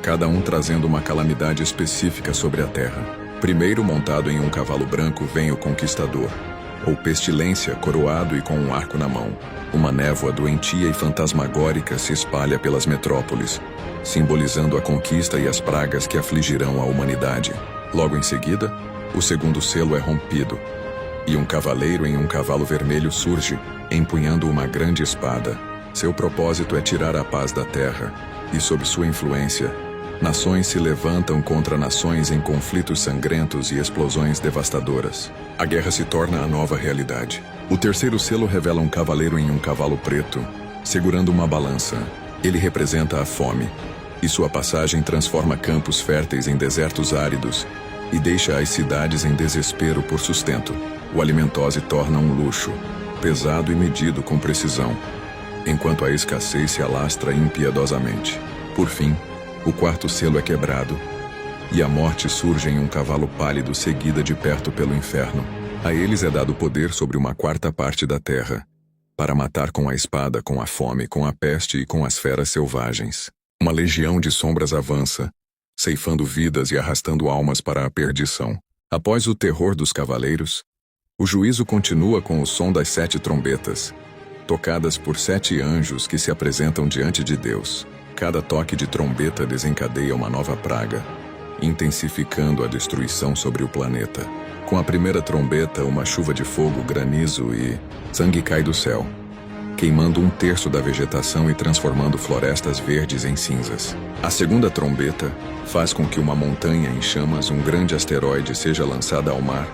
cada um trazendo uma calamidade específica sobre a terra. Primeiro, montado em um cavalo branco, vem o Conquistador, ou Pestilência, coroado e com um arco na mão. Uma névoa doentia e fantasmagórica se espalha pelas metrópoles, simbolizando a conquista e as pragas que afligirão a humanidade. Logo em seguida, o segundo selo é rompido, e um cavaleiro em um cavalo vermelho surge, empunhando uma grande espada. Seu propósito é tirar a paz da terra, e sob sua influência, nações se levantam contra nações em conflitos sangrentos e explosões devastadoras. A guerra se torna a nova realidade. O terceiro selo revela um cavaleiro em um cavalo preto, segurando uma balança. Ele representa a fome, e sua passagem transforma campos férteis em desertos áridos e deixa as cidades em desespero por sustento. O alimento se torna um luxo, pesado e medido com precisão, enquanto a escassez se alastra impiedosamente. Por fim, o quarto selo é quebrado, e a morte surge em um cavalo pálido seguida de perto pelo inferno. A eles é dado poder sobre uma 4ª parte da terra, para matar com a espada, com a fome, com a peste e com as feras selvagens. Uma legião de sombras avança, ceifando vidas e arrastando almas para a perdição. Após o terror dos cavaleiros, o juízo continua com o som das 7 trombetas, tocadas por 7 anjos que se apresentam diante de Deus. Cada toque de trombeta desencadeia uma nova praga, intensificando a destruição sobre o planeta. Com a primeira trombeta, uma chuva de fogo, granizo e sangue cai do céu, queimando 1/3 da vegetação e transformando florestas verdes em cinzas. A segunda trombeta faz com que uma montanha em chamas, um grande asteroide, seja lançada ao mar,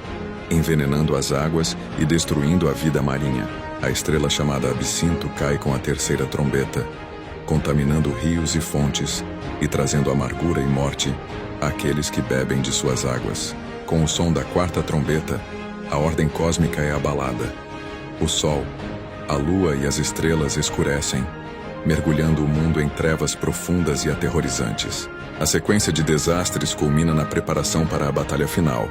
envenenando as águas e destruindo a vida marinha. A estrela chamada Absinto cai com a terceira trombeta, contaminando rios e fontes e trazendo amargura e morte àqueles que bebem de suas águas. Com o som da 4ª trombeta, a ordem cósmica é abalada. O sol, a lua e as estrelas escurecem, mergulhando o mundo em trevas profundas e aterrorizantes. A sequência de desastres culmina na preparação para a batalha final,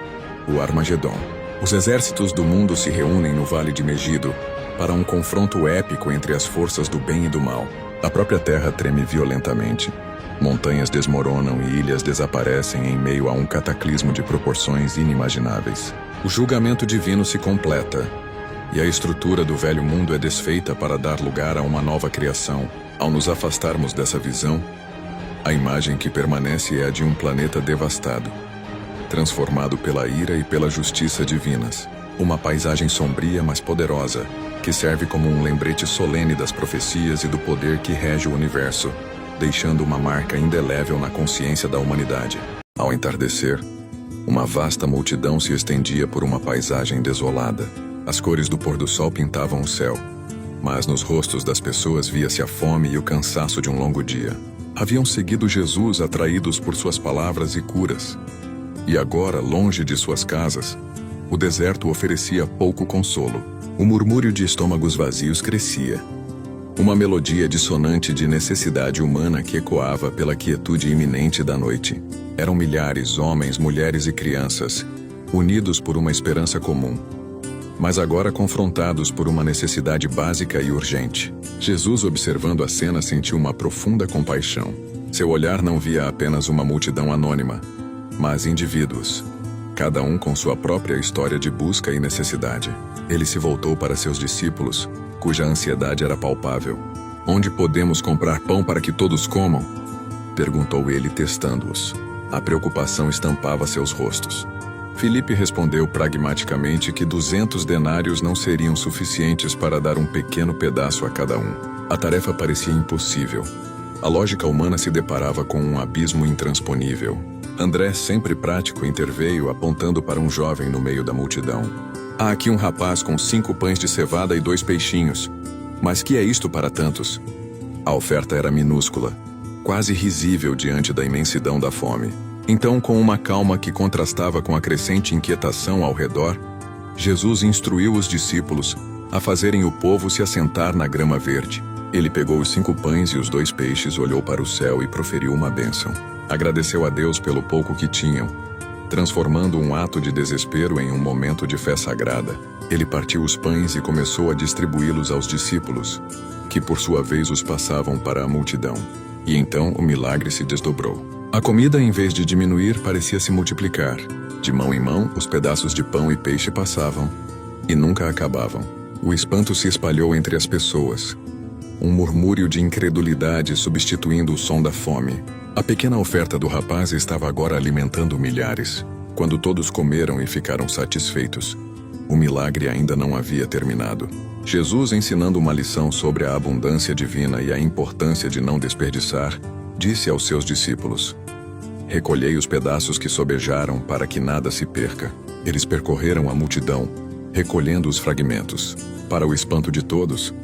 o Armagedon. Os exércitos do mundo se reúnem no Vale de Megido para um confronto épico entre as forças do bem e do mal. A própria terra treme violentamente. Montanhas desmoronam e ilhas desaparecem em meio a um cataclismo de proporções inimagináveis. O julgamento divino se completa, e a estrutura do velho mundo é desfeita para dar lugar a uma nova criação. Ao nos afastarmos dessa visão, a imagem que permanece é a de um planeta devastado, transformado pela ira e pela justiça divinas. Uma paisagem sombria, mas poderosa, que serve como um lembrete solene das profecias e do poder que rege o universo, deixando uma marca indelével na consciência da humanidade. Ao entardecer, uma vasta multidão se estendia por uma paisagem desolada. As cores do pôr do sol pintavam o céu, mas nos rostos das pessoas via-se a fome e o cansaço de um longo dia. Haviam seguido Jesus atraídos por suas palavras e curas, e agora, longe de suas casas, o deserto oferecia pouco consolo. O murmúrio de estômagos vazios crescia. Uma melodia dissonante de necessidade humana que ecoava pela quietude iminente da noite. Eram milhares, homens, mulheres e crianças, unidos por uma esperança comum, mas agora confrontados por uma necessidade básica e urgente. Jesus, observando a cena, sentiu uma profunda compaixão. Seu olhar não via apenas uma multidão anônima, mas indivíduos, cada um com sua própria história de busca e necessidade. Ele se voltou para seus discípulos, cuja ansiedade era palpável. "Onde podemos comprar pão para que todos comam?" perguntou ele, testando-os. A preocupação estampava seus rostos. Filipe respondeu pragmaticamente que 200 denários não seriam suficientes para dar um pequeno pedaço a cada um. A tarefa parecia impossível. A lógica humana se deparava com um abismo intransponível. André, sempre prático, interveio apontando para um jovem no meio da multidão. Há aqui um rapaz com 5 pães de cevada e 2 peixinhos. Mas que é isto para tantos? A oferta era minúscula, quase risível diante da imensidão da fome. Então, com uma calma que contrastava com a crescente inquietação ao redor, Jesus instruiu os discípulos a fazerem o povo se assentar na grama verde. Ele pegou os 5 pães e os 2 peixes, olhou para o céu e proferiu uma bênção. Agradeceu a Deus pelo pouco que tinham, transformando um ato de desespero em um momento de fé sagrada. Ele partiu os pães e começou a distribuí-los aos discípulos, que por sua vez os passavam para a multidão. E então o milagre se desdobrou. A comida, em vez de diminuir, parecia se multiplicar. De mão em mão, os pedaços de pão e peixe passavam, e nunca acabavam. O espanto se espalhou entre as pessoas. Um murmúrio de incredulidade substituindo o som da fome. A pequena oferta do rapaz estava agora alimentando milhares. Quando todos comeram e ficaram satisfeitos, o milagre ainda não havia terminado. Jesus, ensinando uma lição sobre a abundância divina e a importância de não desperdiçar, disse aos seus discípulos: recolhei os pedaços que sobejaram para que nada se perca. Eles percorreram a multidão, recolhendo os fragmentos. Para o espanto de todos,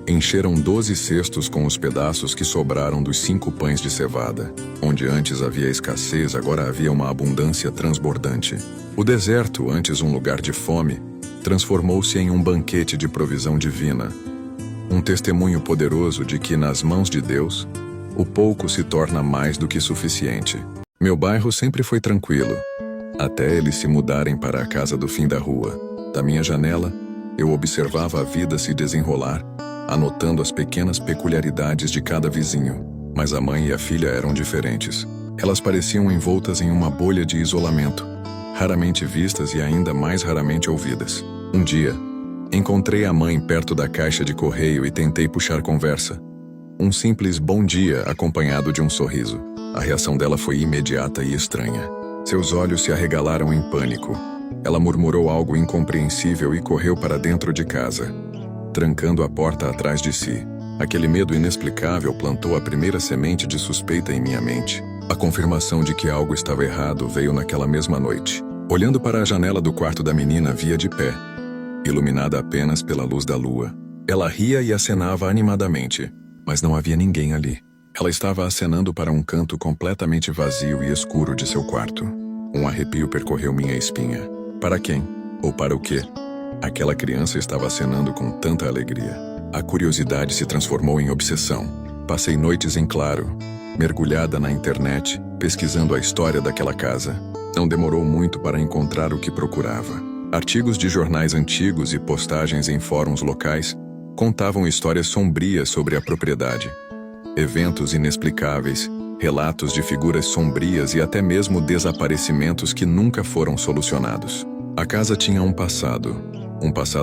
encheram 12 cestos com os pedaços que sobraram dos 5 pães de cevada. Onde antes havia escassez, agora havia uma abundância transbordante. O deserto, antes um lugar de fome, transformou-se em um banquete de provisão divina. Um testemunho poderoso de que, nas mãos de Deus, o pouco se torna mais do que suficiente. Meu bairro sempre foi tranquilo, até eles se mudarem para a casa do fim da rua. Da minha janela, eu observava a vida se desenrolar, anotando as pequenas peculiaridades de cada vizinho. Mas a mãe e a filha eram diferentes. Elas pareciam envoltas em uma bolha de isolamento, raramente vistas e ainda mais raramente ouvidas. Um dia, encontrei a mãe perto da caixa de correio e tentei puxar conversa. Um simples bom dia acompanhado de um sorriso. A reação dela foi imediata e estranha. Seus olhos se arregalaram em pânico. Ela murmurou algo incompreensível e correu para dentro de casa, trancando a porta atrás de si. Aquele medo inexplicável plantou a primeira semente de suspeita em minha mente. A confirmação de que algo estava errado veio naquela mesma noite. Olhando para a janela do quarto da menina, via de pé, iluminada apenas pela luz da lua. Ela ria e acenava animadamente, mas não havia ninguém ali. Ela estava acenando para um canto completamente vazio e escuro de seu quarto. Um arrepio percorreu minha espinha. Para quem? Ou para o quê? Aquela criança estava acenando com tanta alegria. A curiosidade se transformou em obsessão. Passei noites em claro, mergulhada na internet, pesquisando a história daquela casa. Não demorou muito para encontrar o que procurava. Artigos de jornais antigos e postagens em fóruns locais contavam histórias sombrias sobre a propriedade. Eventos inexplicáveis, relatos de figuras sombrias e até mesmo desaparecimentos que nunca foram solucionados. A casa tinha um passado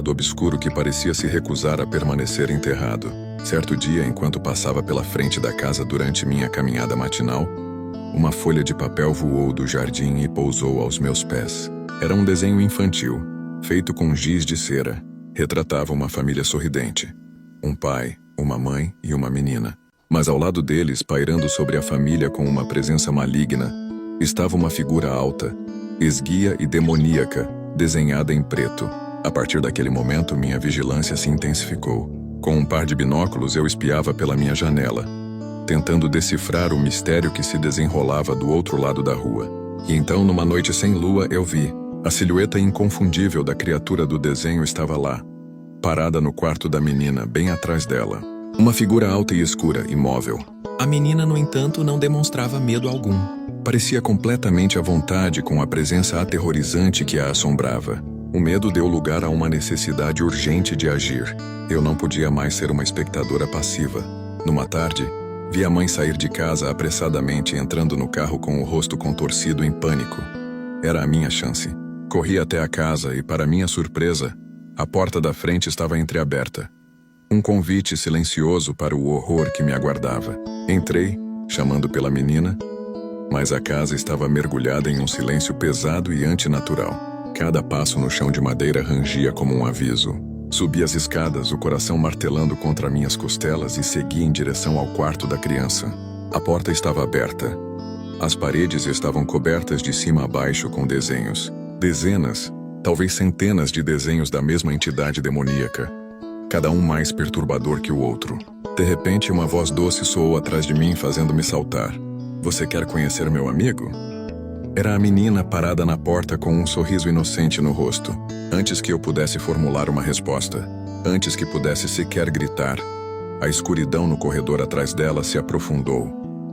obscuro que parecia se recusar a permanecer enterrado. Certo dia, enquanto passava pela frente da casa durante minha caminhada matinal, uma folha de papel voou do jardim e pousou aos meus pés. Era um desenho infantil, feito com giz de cera. Retratava uma família sorridente. Um pai, uma mãe e uma menina. Mas ao lado deles, pairando sobre a família com uma presença maligna, estava uma figura alta, esguia e demoníaca, desenhada em preto. A partir daquele momento, minha vigilância se intensificou. Com um par de binóculos, eu espiava pela minha janela, tentando decifrar o mistério que se desenrolava do outro lado da rua. E então, numa noite sem lua, eu vi. A silhueta inconfundível da criatura do desenho estava lá, parada no quarto da menina, bem atrás dela. Uma figura alta e escura, imóvel. A menina, no entanto, não demonstrava medo algum. Parecia completamente à vontade com a presença aterrorizante que a assombrava. O medo deu lugar a uma necessidade urgente de agir. Eu não podia mais ser uma espectadora passiva. Numa tarde, vi a mãe sair de casa apressadamente, entrando no carro com o rosto contorcido em pânico. Era a minha chance. Corri até a casa e, para minha surpresa, a porta da frente estava entreaberta. Um convite silencioso para o horror que me aguardava. Entrei, chamando pela menina, Mas a casa estava mergulhada em um silêncio pesado e antinatural. Cada passo no chão de madeira rangia como um aviso. Subi as escadas, o coração martelando contra minhas costelas, e segui em direção ao quarto da criança. A porta estava aberta. As paredes estavam cobertas de cima a baixo com desenhos. Dezenas, talvez centenas de desenhos da mesma entidade demoníaca. Cada um mais perturbador que o outro. De repente, uma voz doce soou atrás de mim, fazendo-me saltar. "Você quer conhecer meu amigo?" Era a menina parada na porta com um sorriso inocente no rosto. Antes que eu pudesse formular uma resposta, antes que pudesse sequer gritar, a escuridão no corredor atrás dela se aprofundou,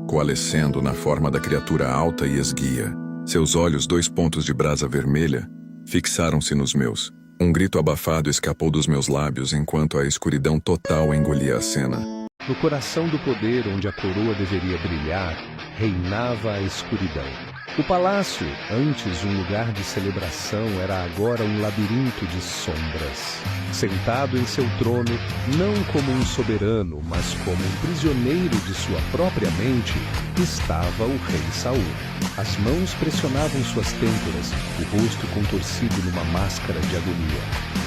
coalescendo na forma da criatura alta e esguia. Seus olhos, 2 pontos de brasa vermelha, fixaram-se nos meus. Um grito abafado escapou dos meus lábios enquanto a escuridão total engolia a cena. No coração do poder onde a coroa deveria brilhar, reinava a escuridão. O palácio, antes um lugar de celebração, era agora um labirinto de sombras. Sentado em seu trono, não como um soberano, mas como um prisioneiro de sua própria mente, estava o rei Saul. As mãos pressionavam suas têmporas, o rosto contorcido numa máscara de agonia.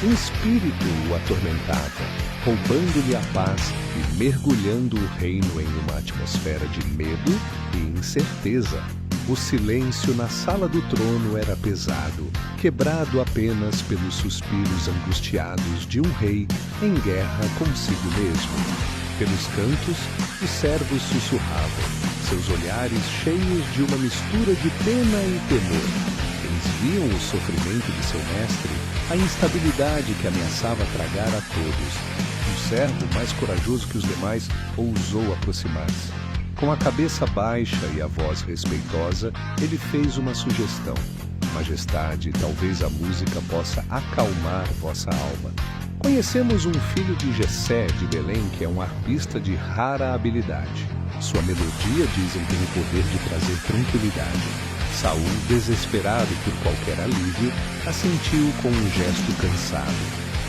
Um espírito o atormentava, roubando-lhe a paz e mergulhando o reino em uma atmosfera de medo e incerteza. O silêncio na sala do trono era pesado, quebrado apenas pelos suspiros angustiados de um rei em guerra consigo mesmo. Pelos cantos, os servos sussurravam, seus olhares cheios de uma mistura de pena e temor. Eles viam o sofrimento de seu mestre, a instabilidade que ameaçava tragar a todos. Um servo mais corajoso que os demais ousou aproximar-se. Com a cabeça baixa e a voz respeitosa, ele fez uma sugestão. Majestade, talvez a música possa acalmar vossa alma. Conhecemos um filho de Jessé de Belém que é um arpista de rara habilidade. Sua melodia, dizem, tem o poder de trazer tranquilidade. Saul, desesperado por qualquer alívio, assentiu com um gesto cansado.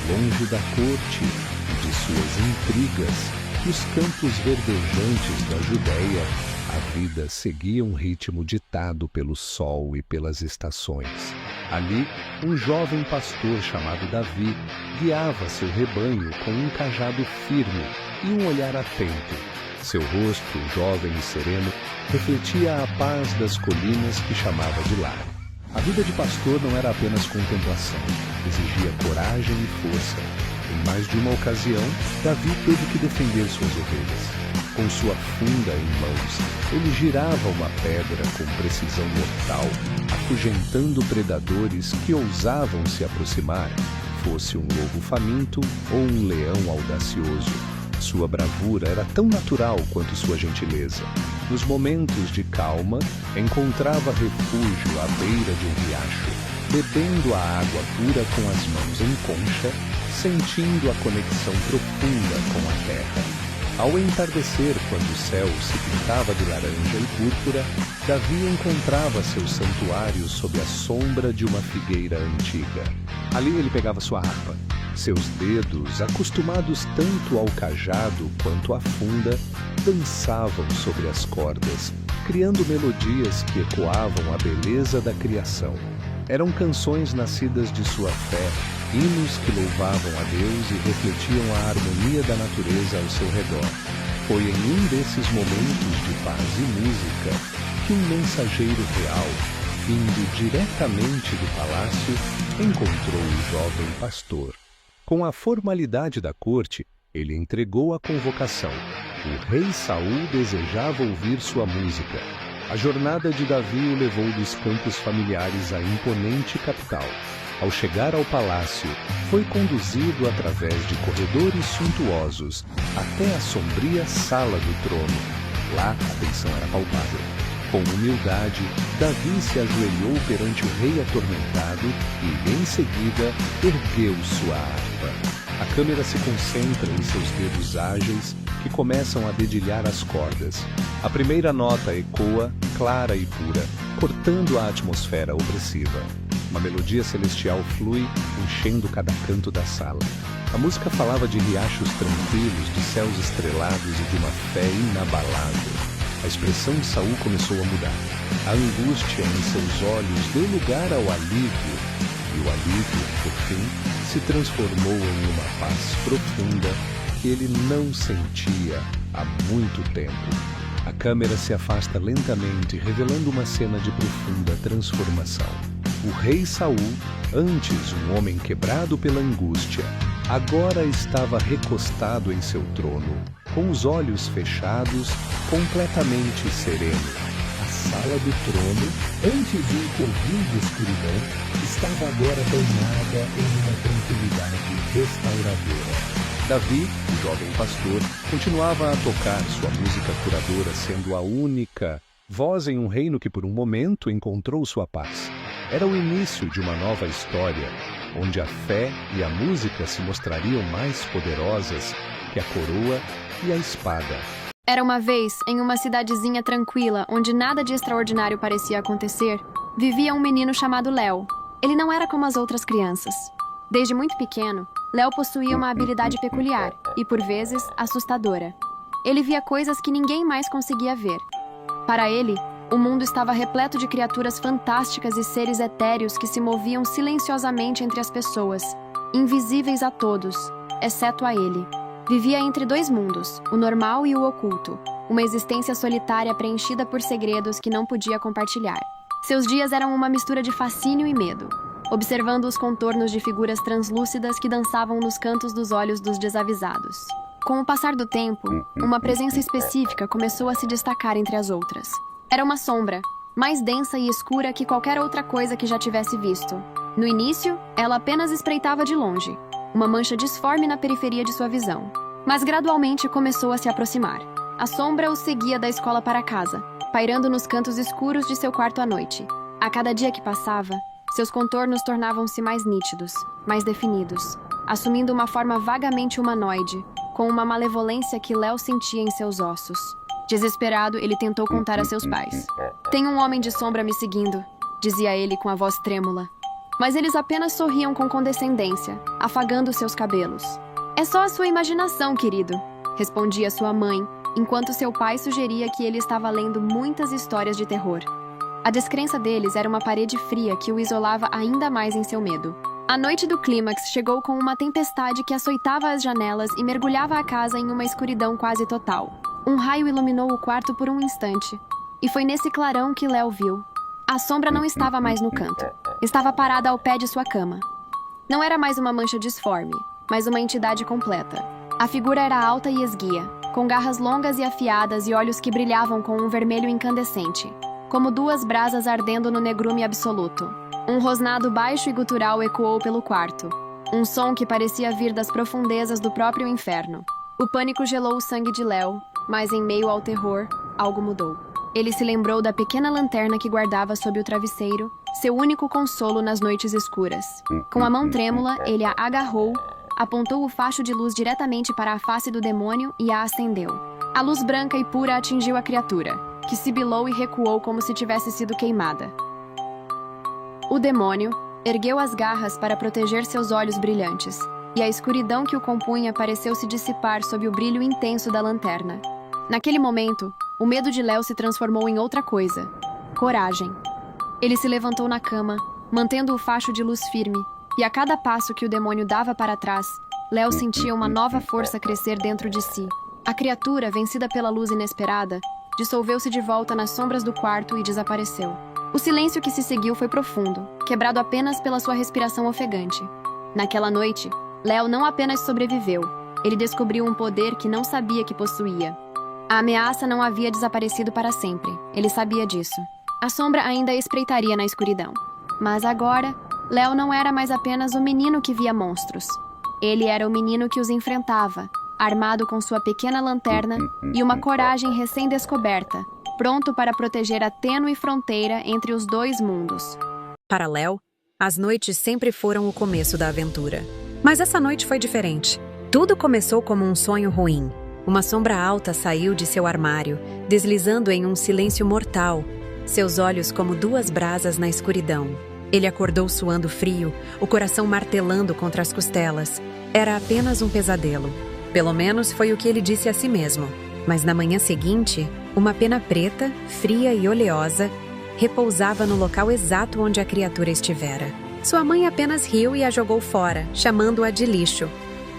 Longe da corte e de suas intrigas, nos campos verdejantes da Judéia, a vida seguia um ritmo ditado pelo sol e pelas estações. Ali, um jovem pastor chamado Davi guiava seu rebanho com um cajado firme e um olhar atento. Seu rosto, jovem e sereno, refletia a paz das colinas que chamava de lar. A vida de pastor não era apenas contemplação, exigia coragem e força. Em mais de uma ocasião, Davi teve que defender suas ovelhas. Com sua funda em mãos, ele girava uma pedra com precisão mortal, afugentando predadores que ousavam se aproximar, fosse um lobo faminto ou um leão audacioso. Sua bravura era tão natural quanto sua gentileza. Nos momentos de calma, encontrava refúgio à beira de um riacho, bebendo a água pura com as mãos em concha, sentindo a conexão profunda com a terra. Ao entardecer, quando o céu se pintava de laranja e púrpura, Davi encontrava seu santuário sob a sombra de uma figueira antiga. Ali ele pegava sua harpa. Seus dedos, acostumados tanto ao cajado quanto à funda, dançavam sobre as cordas, criando melodias que ecoavam a beleza da criação. Eram canções nascidas de sua fé, hinos que louvavam a Deus e refletiam a harmonia da natureza ao seu redor. Foi em um desses momentos de paz e música que um mensageiro real, vindo diretamente do palácio, encontrou o jovem pastor. Com a formalidade da corte, ele entregou a convocação. O rei Saul desejava ouvir sua música. A jornada de Davi o levou dos campos familiares à imponente capital. Ao chegar ao palácio, foi conduzido através de corredores suntuosos até a sombria sala do trono. Lá, a tensão era palpável. Com humildade, Davi se ajoelhou perante o rei atormentado e, em seguida, ergueu sua harpa. A câmera se concentra em seus dedos ágeis que começam a dedilhar as cordas. A primeira nota ecoa, clara e pura, cortando a atmosfera opressiva. Uma melodia celestial flui, enchendo cada canto da sala. A música falava de riachos tranquilos, de céus estrelados e de uma fé inabalável. A expressão de Saul começou a mudar. A angústia em seus olhos deu lugar ao alívio, e o alívio, por fim, se transformou em uma paz profunda que ele não sentia há muito tempo. A câmera se afasta lentamente, revelando uma cena de profunda transformação. O rei Saul, antes um homem quebrado pela angústia, agora estava recostado em seu trono, com os olhos fechados, completamente sereno. A sala do trono, antes um covil de escuridão, estava agora banhada em uma tranquilidade restauradora. Davi, o jovem pastor, continuava a tocar sua música curadora, sendo a única voz em um reino que por um momento encontrou sua paz. Era o início de uma nova história, onde a fé e a música se mostrariam mais poderosas que a coroa e a espada. Era uma vez, em uma cidadezinha tranquila, onde nada de extraordinário parecia acontecer, vivia um menino chamado Léo. Ele não era como as outras crianças. Desde muito pequeno, Léo possuía uma habilidade peculiar e, por vezes, assustadora. Ele via coisas que ninguém mais conseguia ver. Para ele, o mundo estava repleto de criaturas fantásticas e seres etéreos que se moviam silenciosamente entre as pessoas, invisíveis a todos, exceto a ele. Vivia entre dois mundos, o normal e o oculto, uma existência solitária preenchida por segredos que não podia compartilhar. Seus dias eram uma mistura de fascínio e medo, observando os contornos de figuras translúcidas que dançavam nos cantos dos olhos dos desavisados. Com o passar do tempo, uma presença específica começou a se destacar entre as outras. Era uma sombra, mais densa e escura que qualquer outra coisa que já tivesse visto. No início, ela apenas espreitava de longe, uma mancha disforme na periferia de sua visão. Mas gradualmente começou a se aproximar. A sombra o seguia da escola para casa, pairando nos cantos escuros de seu quarto à noite. A cada dia que passava, seus contornos tornavam-se mais nítidos, mais definidos, assumindo uma forma vagamente humanoide, com uma malevolência que Léo sentia em seus ossos. Desesperado, ele tentou contar a seus pais. "Tem um homem de sombra me seguindo", dizia ele com a voz trêmula. Mas eles apenas sorriam com condescendência, afagando seus cabelos. "É só a sua imaginação, querido", respondia sua mãe, enquanto seu pai sugeria que ele estava lendo muitas histórias de terror. A descrença deles era uma parede fria que o isolava ainda mais em seu medo. A noite do clímax chegou com uma tempestade que açoitava as janelas e mergulhava a casa em uma escuridão quase total. Um raio iluminou o quarto por um instante, e foi nesse clarão que Léo viu. A sombra não estava mais no canto. Estava parada ao pé de sua cama. Não era mais uma mancha disforme, mas uma entidade completa. A figura era alta e esguia, com garras longas e afiadas e olhos que brilhavam com um vermelho incandescente, como duas brasas ardendo no negrume absoluto. Um rosnado baixo e gutural ecoou pelo quarto, um som que parecia vir das profundezas do próprio inferno. O pânico gelou o sangue de Léo, mas em meio ao terror, algo mudou. Ele se lembrou da pequena lanterna que guardava sob o travesseiro, seu único consolo nas noites escuras. Com a mão trêmula, ele a agarrou, apontou o facho de luz diretamente para a face do demônio e a acendeu. A luz branca e pura atingiu a criatura, que sibilou e recuou como se tivesse sido queimada. O demônio ergueu as garras para proteger seus olhos brilhantes, e a escuridão que o compunha pareceu se dissipar sob o brilho intenso da lanterna. Naquele momento, o medo de Léo se transformou em outra coisa: coragem. Ele se levantou na cama, mantendo o facho de luz firme, e a cada passo que o demônio dava para trás, Léo sentia uma nova força crescer dentro de si. A criatura, vencida pela luz inesperada, dissolveu-se de volta nas sombras do quarto e desapareceu. O silêncio que se seguiu foi profundo, quebrado apenas pela sua respiração ofegante. Naquela noite, Léo não apenas sobreviveu, ele descobriu um poder que não sabia que possuía. A ameaça não havia desaparecido para sempre, ele sabia disso. A sombra ainda espreitaria na escuridão. Mas agora, Léo não era mais apenas o menino que via monstros. Ele era o menino que os enfrentava, armado com sua pequena lanterna e uma coragem recém-descoberta, pronto para proteger a tênue fronteira entre os dois mundos. Para Léo, as noites sempre foram o começo da aventura. Mas essa noite foi diferente. Tudo começou como um sonho ruim. Uma sombra alta saiu de seu armário, deslizando em um silêncio mortal, seus olhos como duas brasas na escuridão. Ele acordou suando frio, o coração martelando contra as costelas. Era apenas um pesadelo. Pelo menos foi o que ele disse a si mesmo. Mas na manhã seguinte, uma pena preta, fria e oleosa, repousava no local exato onde a criatura estivera. Sua mãe apenas riu e a jogou fora, chamando-a de lixo.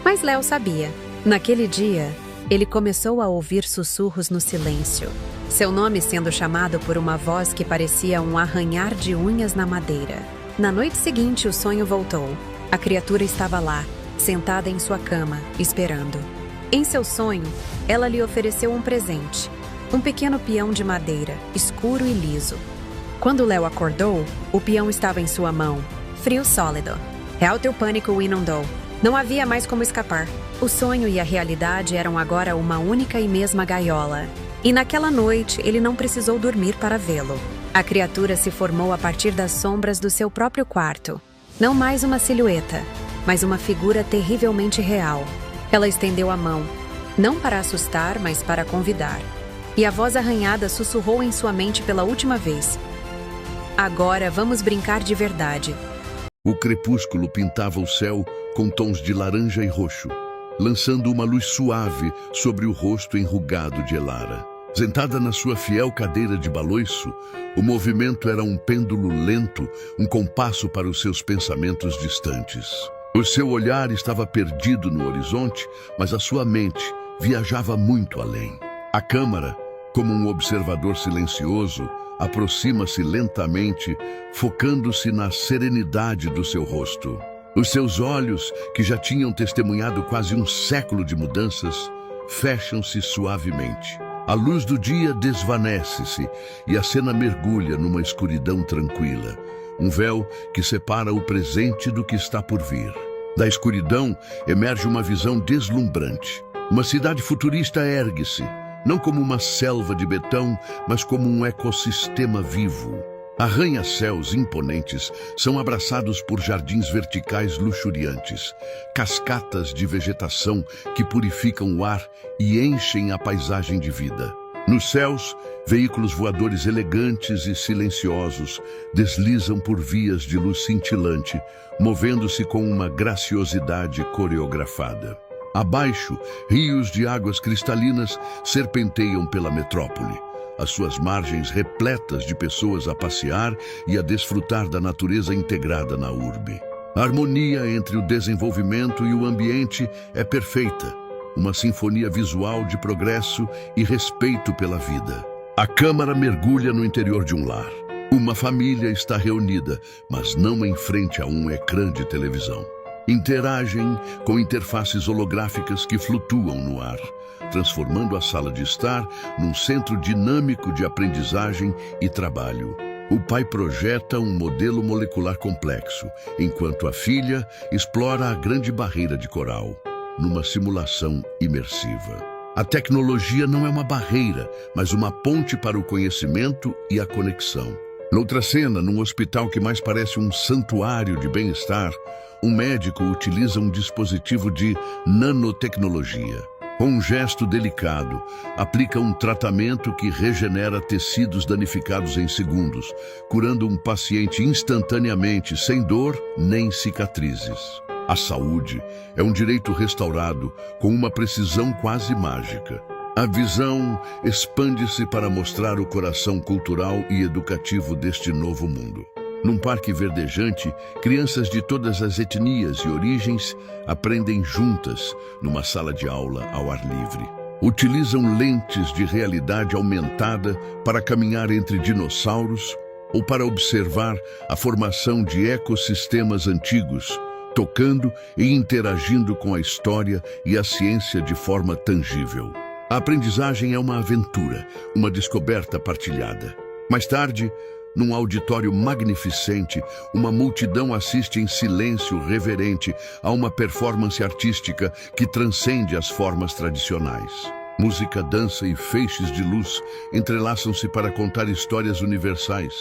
Mas Léo sabia. Naquele dia, ele começou a ouvir sussurros no silêncio, seu nome sendo chamado por uma voz que parecia um arranhar de unhas na madeira. Na noite seguinte, o sonho voltou. A criatura estava lá, sentada em sua cama, esperando. Em seu sonho, ela lhe ofereceu um presente, um pequeno peão de madeira, escuro e liso. Quando Léo acordou, o peão estava em sua mão, frio sólido. Real teu pânico o inundou. Não havia mais como escapar. O sonho e a realidade eram agora uma única e mesma gaiola. E naquela noite, ele não precisou dormir para vê-lo. A criatura se formou a partir das sombras do seu próprio quarto. Não mais uma silhueta, mas uma figura terrivelmente real. Ela estendeu a mão, não para assustar, mas para convidar. E a voz arranhada sussurrou em sua mente pela última vez. Agora vamos brincar de verdade. O crepúsculo pintava o céu com tons de laranja e roxo, lançando uma luz suave sobre o rosto enrugado de Elara. Sentada na sua fiel cadeira de baloiço, o movimento era um pêndulo lento, um compasso para os seus pensamentos distantes. O seu olhar estava perdido no horizonte, mas a sua mente viajava muito além. A câmara, como um observador silencioso, aproxima-se lentamente, focando-se na serenidade do seu rosto. Os seus olhos, que já tinham testemunhado quase um século de mudanças, fecham-se suavemente. A luz do dia desvanece-se e a cena mergulha numa escuridão tranquila, um véu que separa o presente do que está por vir. Da escuridão emerge uma visão deslumbrante. Uma cidade futurista ergue-se, não como uma selva de betão, mas como um ecossistema vivo. Arranha-céus imponentes são abraçados por jardins verticais luxuriantes, cascatas de vegetação que purificam o ar e enchem a paisagem de vida. Nos céus, veículos voadores elegantes e silenciosos deslizam por vias de luz cintilante, movendo-se com uma graciosidade coreografada. Abaixo, rios de águas cristalinas serpenteiam pela metrópole, as suas margens repletas de pessoas a passear e a desfrutar da natureza integrada na urbe. A harmonia entre o desenvolvimento e o ambiente é perfeita, uma sinfonia visual de progresso e respeito pela vida. A câmara mergulha no interior de um lar. Uma família está reunida, mas não em frente a um ecrã de televisão. Interagem com interfaces holográficas que flutuam no ar, transformando a sala de estar num centro dinâmico de aprendizagem e trabalho. O pai projeta um modelo molecular complexo, enquanto a filha explora a grande barreira de coral, numa simulação imersiva. A tecnologia não é uma barreira, mas uma ponte para o conhecimento e a conexão. Noutra cena, num hospital que mais parece um santuário de bem-estar, um médico utiliza um dispositivo de nanotecnologia. Com um gesto delicado, aplica um tratamento que regenera tecidos danificados em segundos, curando um paciente instantaneamente, sem dor nem cicatrizes. A saúde é um direito restaurado com uma precisão quase mágica. A visão expande-se para mostrar o coração cultural e educativo deste novo mundo. Num parque verdejante, crianças de todas as etnias e origens aprendem juntas numa sala de aula ao ar livre. Utilizam lentes de realidade aumentada para caminhar entre dinossauros ou para observar a formação de ecossistemas antigos, tocando e interagindo com a história e a ciência de forma tangível. A aprendizagem é uma aventura, uma descoberta partilhada. Mais tarde, num auditório magnificente, uma multidão assiste em silêncio reverente a uma performance artística que transcende as formas tradicionais. Música, dança e feixes de luz entrelaçam-se para contar histórias universais,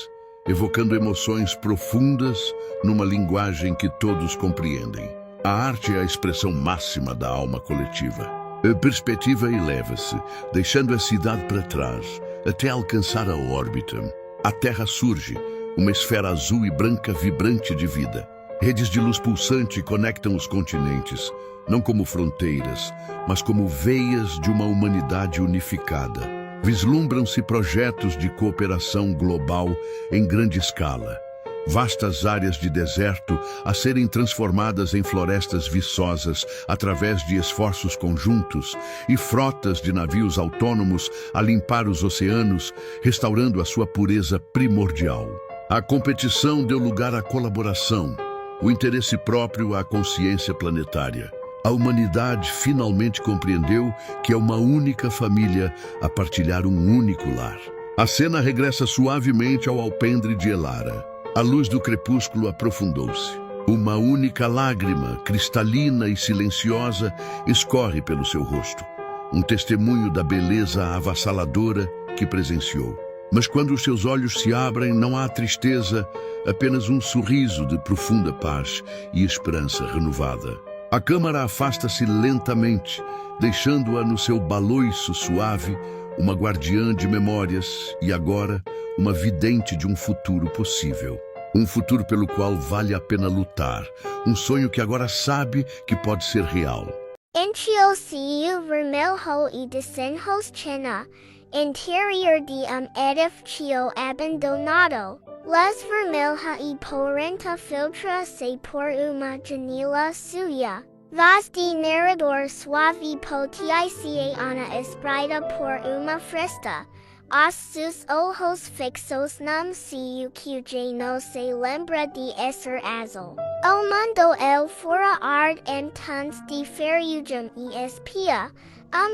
evocando emoções profundas numa linguagem que todos compreendem. A arte é a expressão máxima da alma coletiva. A perspectiva eleva-se, deixando a cidade para trás, até alcançar a órbita. A Terra surge, uma esfera azul e branca vibrante de vida. Redes de luz pulsante conectam os continentes, não como fronteiras, mas como veias de uma humanidade unificada. Vislumbram-se projetos de cooperação global em grande escala. Vastas áreas de deserto a serem transformadas em florestas viçosas através de esforços conjuntos e frotas de navios autônomos a limpar os oceanos, restaurando a sua pureza primordial. A competição deu lugar à colaboração, o interesse próprio à consciência planetária. A humanidade finalmente compreendeu que é uma única família a partilhar um único lar. A cena regressa suavemente ao alpendre de Elara. A luz do crepúsculo aprofundou-se. Uma única lágrima, cristalina e silenciosa, escorre pelo seu rosto. Um testemunho da beleza avassaladora que presenciou. Mas quando os seus olhos se abrem, não há tristeza, apenas um sorriso de profunda paz e esperança renovada. A câmara afasta-se lentamente, deixando-a no seu baloiço suave, uma guardiã de memórias e agora uma vidente de um futuro possível. Um futuro pelo qual vale a pena lutar. Um sonho que agora sabe que pode ser real. Encheu-se vermelho e desenhos chena. Interior de edifício abandonado. Luz vermelha e porenta filtra-se por uma janela suya. Voz de narrador suave potiacie ana espreita por uma fresta. Os seus ojos fixos não se que não se lembra de ser azul. O mundo el fora ard em tons de ferrugem e espia.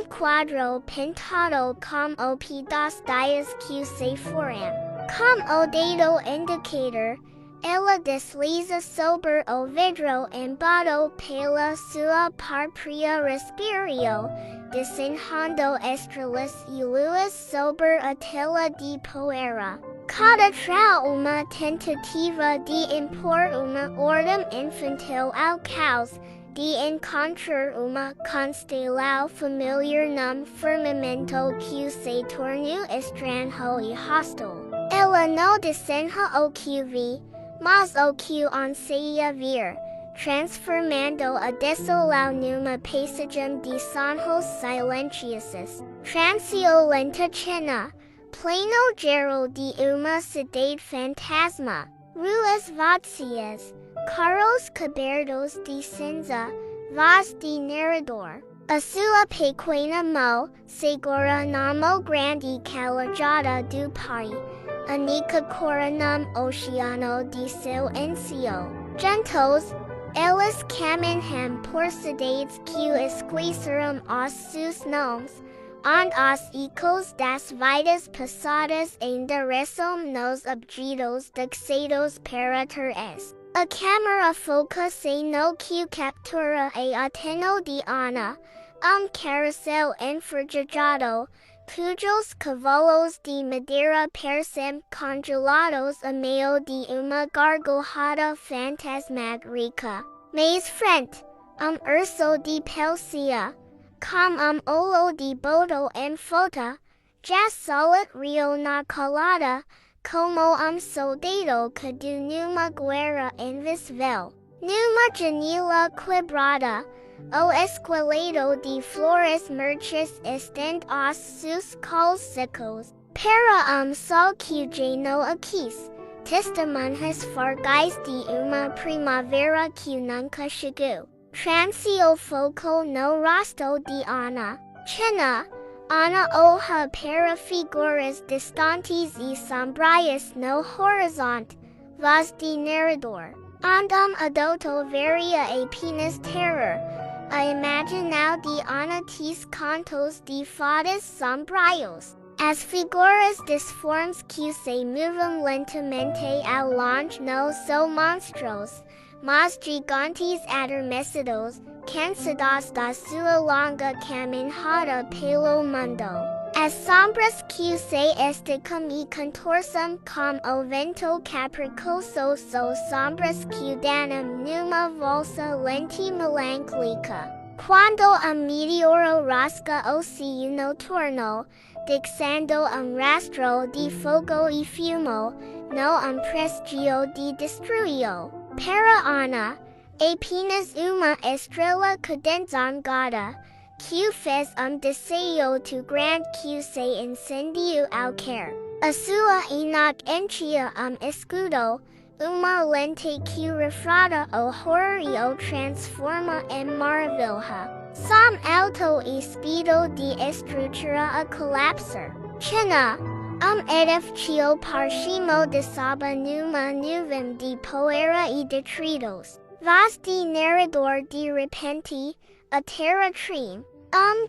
Quadro pintado com o pedaços dias que se foram. Com o dedo indicador, ela desliza sobre o vidro embado pela sua própria respirio, desenhando estrelas e luas sobre a tela de poeira. Cada uma tentativa de impor uma ordem infantil ao caos, de encontrar uma constelação familiar num firmamento que se tornou estranho e hostil. Ela não desenha o que vi, mas o que anseia ver, transformando a desolação numa paisagem de sonhos silenciosos. Transiolenta cena, pleno geral de uma cidade fantasma, ruas vazias, carros cobertos de cinza, voz de narrador. A sua pequena mão segura namo grande calajada do pai. Anica coronam oceano de seu ensio. Juntos, eles caminham por cidades que esqueceram os seus nomes, onde os ecos das vidas passadas ainda ressoam nos objetos deixados para trás. A câmera foca-se no que captura a ateno de Ana, carrossel enferrujado, cujos cavalos de madeira parecem congelados a meio de uma gargalhada fantasmagórica. Mais frente, urso de pelsia, com olho de boto em foto, já solitário na colada, como soldado cadu numa guerra invisível. Numa janela quebrada, o esqueleto de flores murchas estende os seus cols secos. Para sol que não aquece, testemunhas fargais de uma primavera que nunca chegou. Transio foco no rosto de Ana. China, Ana olha para figuras distantes e sombrias no horizonte. Voz de narrador. Adulto varia apenas terror. A imaginal de Ana tis contos de fadas sombrios. As figuras disformes que se movem lentamente ao longe não são monstros, mas gigantes adormecidos, cansados da sua longa caminhada pelo mundo. As sombras que se esticam e contorcem com o vento caprichoso são sombras que danam numa valsa lenta e melancólica. Quando meteoro rasga o céu noturno, deixando rastro de fogo e fumo, no prestígio de destruição. Para Ana, apenas uma estrela condensada, que fez deseo tu grande que se incendiu ao quer. A sua enoch enchia escudo, uma lente que refrata o horror e o transforma em maravilha. Som alto e speedo de estrutura a colapsar. China, edifício parchimo de saba numa nuvem de poeira e detritos. Vaz de narrador de repente, a terra treme.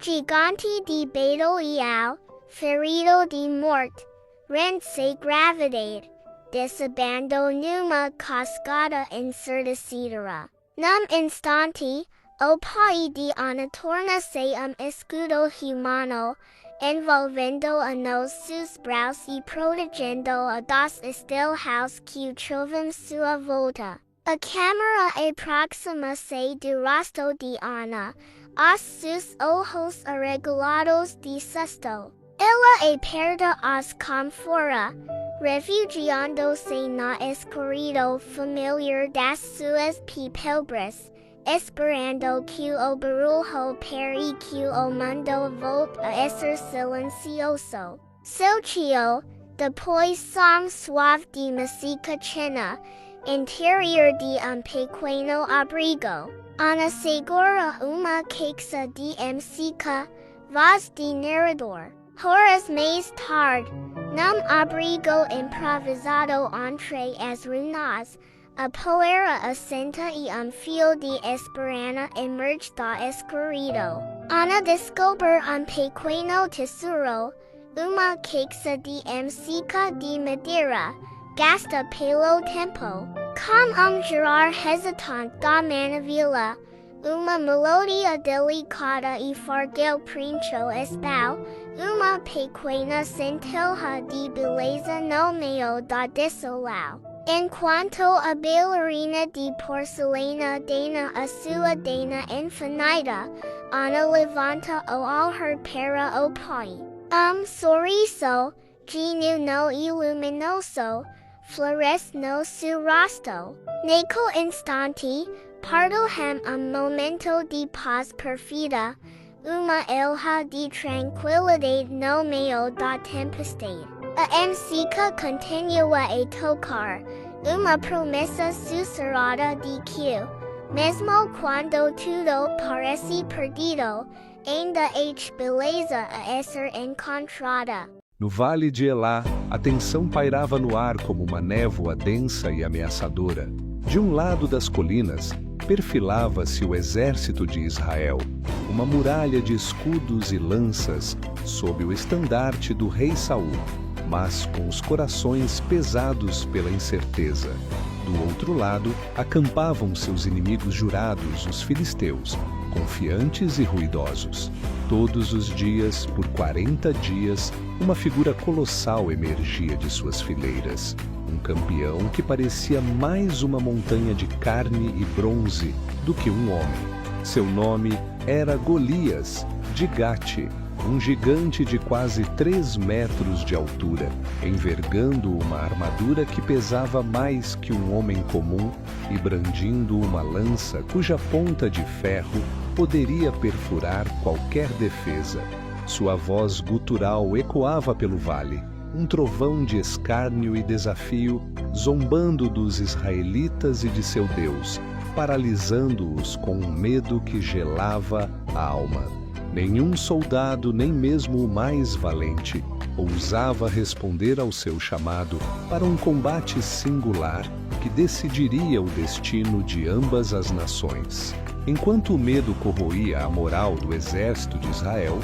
Gigante de beetle e ao, ferido de morte, rende-se gravidade, desabando numa cascada ensurdecedora. Num instante, o pai de Ana torna-se escudo humano, envolvendo a nos seus braços e protegendo a dos estelhaus que trovam sua volta. A câmera aproxima-se do rosto de Ana, os seus olhos arregalados de susto. Ela aperta os como fora, refugiando-se na escuridão familiar das suas pupilhas, esperando que o barulho pare que o mundo volte a ser silencioso. Seu tio, depois som suave de música china, interior de pequeno abrigo. Ana segura uma caixa de música, voz de narrador. Horas mais tarde, num abrigo improvisado entre as ruínas, a poeira assenta e fio de esperança emerge da escuridão. Ana descobre pequeno tesouro, uma caixa de música de madeira, gasta pelo tempo. Com girar hesitante da maravilha, uma melodia delicada e forgel preencheu espal, uma pequena centelha de beleza no meio da desolau. Enquanto a bailarina de porcelana dena a sua dena infinita, Ana levanta o olhar para o pai. Sorriso, genu no iluminoso, floresce no seu rosto. Naquele instante, partilham momento de paz perfeita, uma ilha de tranquilidade no meio da tempestade. A música continua a tocar, uma promessa sussurrada de que, mesmo quando tudo parece perdido, ainda há beleza a ser encontrada. No vale de Elá, a tensão pairava no ar como uma névoa densa e ameaçadora. De um lado das colinas, perfilava-se o exército de Israel, uma muralha de escudos e lanças sob o estandarte do rei Saul, mas com os corações pesados pela incerteza. Do outro lado, acampavam seus inimigos jurados, os filisteus, confiantes e ruidosos. Todos os dias, por 40 dias, uma figura colossal emergia de suas fileiras. Um campeão que parecia mais uma montanha de carne e bronze do que um homem. Seu nome era Golias, de Gate, um gigante de quase 3 metros de altura, envergando uma armadura que pesava mais que um homem comum e brandindo uma lança cuja ponta de ferro poderia perfurar qualquer defesa. Sua voz gutural ecoava pelo vale, um trovão de escárnio e desafio, zombando dos israelitas e de seu Deus, paralisando-os com um medo que gelava a alma. Nenhum soldado, nem mesmo o mais valente, ousava responder ao seu chamado para um combate singular que decidiria o destino de ambas as nações. Enquanto o medo corroía a moral do exército de Israel,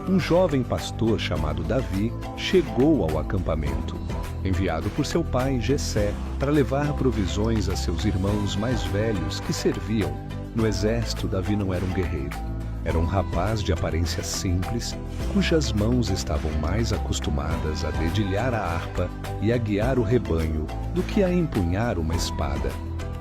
um jovem pastor chamado Davi chegou ao acampamento, enviado por seu pai Jessé para levar provisões a seus irmãos mais velhos que serviam. No exército, Davi não era um guerreiro. Era um rapaz de aparência simples, cujas mãos estavam mais acostumadas a dedilhar a harpa e a guiar o rebanho do que a empunhar uma espada.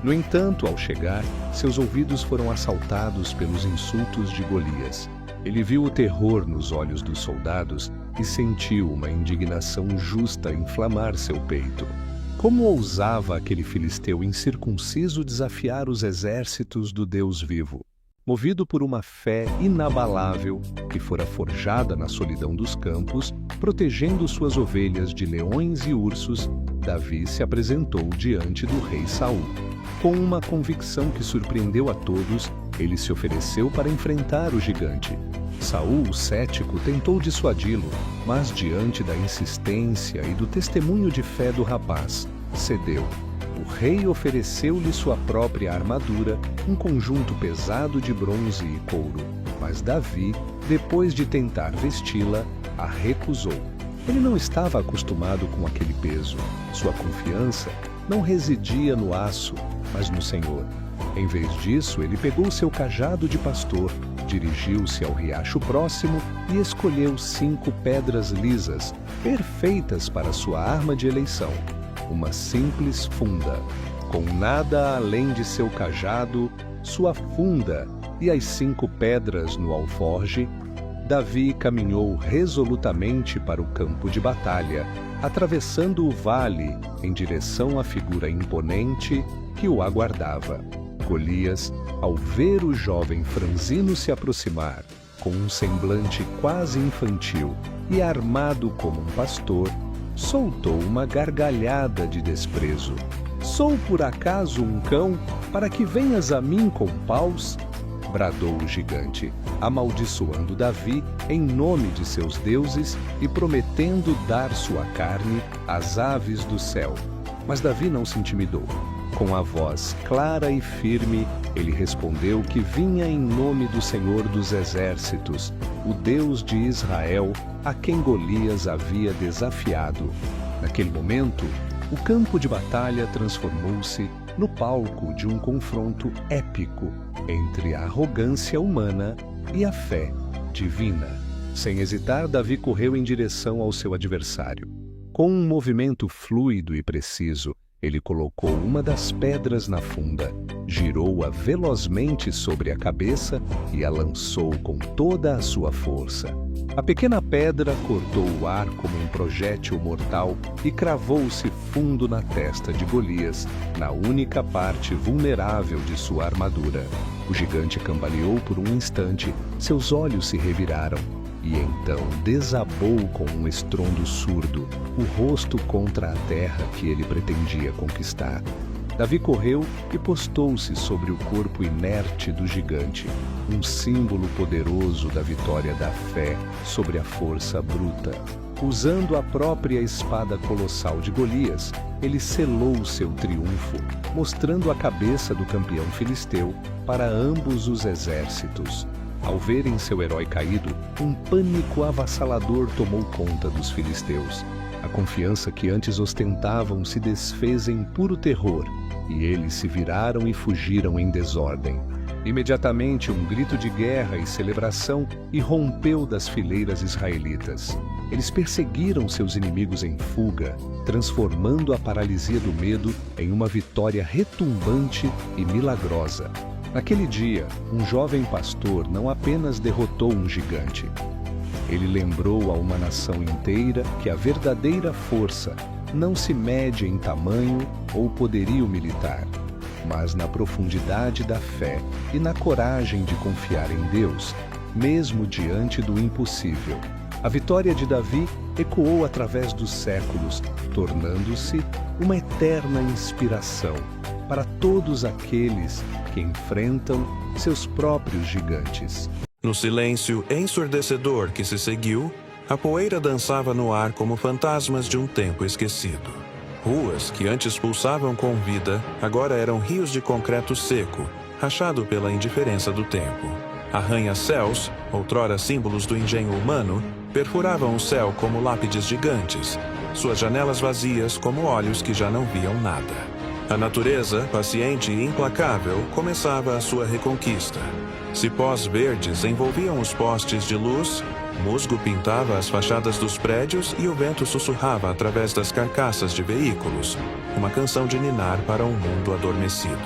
No entanto, ao chegar, seus ouvidos foram assaltados pelos insultos de Golias. Ele viu o terror nos olhos dos soldados e sentiu uma indignação justa inflamar seu peito. Como ousava aquele filisteu incircunciso desafiar os exércitos do Deus vivo? movido por uma fé inabalável que fora forjada na solidão dos campos, protegendo suas ovelhas de leões e ursos, Davi se apresentou diante do rei Saul. Com uma convicção que surpreendeu a todos, ele se ofereceu para enfrentar o gigante. Saul, cético, tentou dissuadi-lo, mas diante da insistência e do testemunho de fé do rapaz, cedeu. O rei ofereceu-lhe sua própria armadura, um conjunto pesado de bronze e couro, mas Davi, depois de tentar vesti-la, a recusou. Ele não estava acostumado com aquele peso. Sua confiança não residia no aço, mas no Senhor. Em vez disso, ele pegou seu cajado de pastor, dirigiu-se ao riacho próximo e escolheu 5 pedras lisas, perfeitas para sua arma de eleição. Uma simples funda, com nada além de seu cajado, sua funda e as 5 pedras no alforje. Davi caminhou resolutamente para o campo de batalha, atravessando o vale em direção à figura imponente que o aguardava. Golias, ao ver o jovem franzino se aproximar, com um semblante quase infantil e armado como um pastor, soltou uma gargalhada de desprezo. "Sou por acaso um cão, para que venhas a mim com paus?" bradou o gigante, amaldiçoando Davi em nome de seus deuses e prometendo dar sua carne às aves do céu. Mas Davi não se intimidou. Com a voz clara e firme, ele respondeu que vinha em nome do Senhor dos Exércitos, o Deus de Israel, a quem Golias havia desafiado. Naquele momento, o campo de batalha transformou-se no palco de um confronto épico entre a arrogância humana e a fé divina. Sem hesitar, Davi correu em direção ao seu adversário. Com um movimento fluido e preciso, ele colocou uma das pedras na funda, girou-a velozmente sobre a cabeça e a lançou com toda a sua força. A pequena pedra cortou o ar como um projétil mortal e cravou-se fundo na testa de Golias, na única parte vulnerável de sua armadura. O gigante cambaleou por um instante, seus olhos se reviraram, e então desabou com um estrondo surdo, o rosto contra a terra que ele pretendia conquistar. Davi correu e postou-se sobre o corpo inerte do gigante, um símbolo poderoso da vitória da fé sobre a força bruta. Usando a própria espada colossal de Golias, ele selou seu triunfo, mostrando a cabeça do campeão filisteu para ambos os exércitos. Ao verem seu herói caído, um pânico avassalador tomou conta dos filisteus. A confiança que antes ostentavam se desfez em puro terror, e eles se viraram e fugiram em desordem. Imediatamente, um grito de guerra e celebração irrompeu das fileiras israelitas. Eles perseguiram seus inimigos em fuga, transformando a paralisia do medo em uma vitória retumbante e milagrosa. Naquele dia, um jovem pastor não apenas derrotou um gigante. Ele lembrou a uma nação inteira que a verdadeira força não se mede em tamanho ou poderio militar, mas na profundidade da fé e na coragem de confiar em Deus, mesmo diante do impossível. A vitória de Davi ecoou através dos séculos, tornando-se uma eterna inspiração para todos aqueles que enfrentam seus próprios gigantes. No silêncio ensurdecedor que se seguiu, a poeira dançava no ar como fantasmas de um tempo esquecido. Ruas que antes pulsavam com vida, agora eram rios de concreto seco, rachado pela indiferença do tempo. Arranha-céus, outrora símbolos do engenho humano, perfuravam o céu como lápides gigantes, suas janelas vazias como olhos que já não viam nada. A natureza, paciente e implacável, começava a sua reconquista. Cipós verdes envolviam os postes de luz, musgo pintava as fachadas dos prédios e o vento sussurrava através das carcaças de veículos, uma canção de ninar para um mundo adormecido.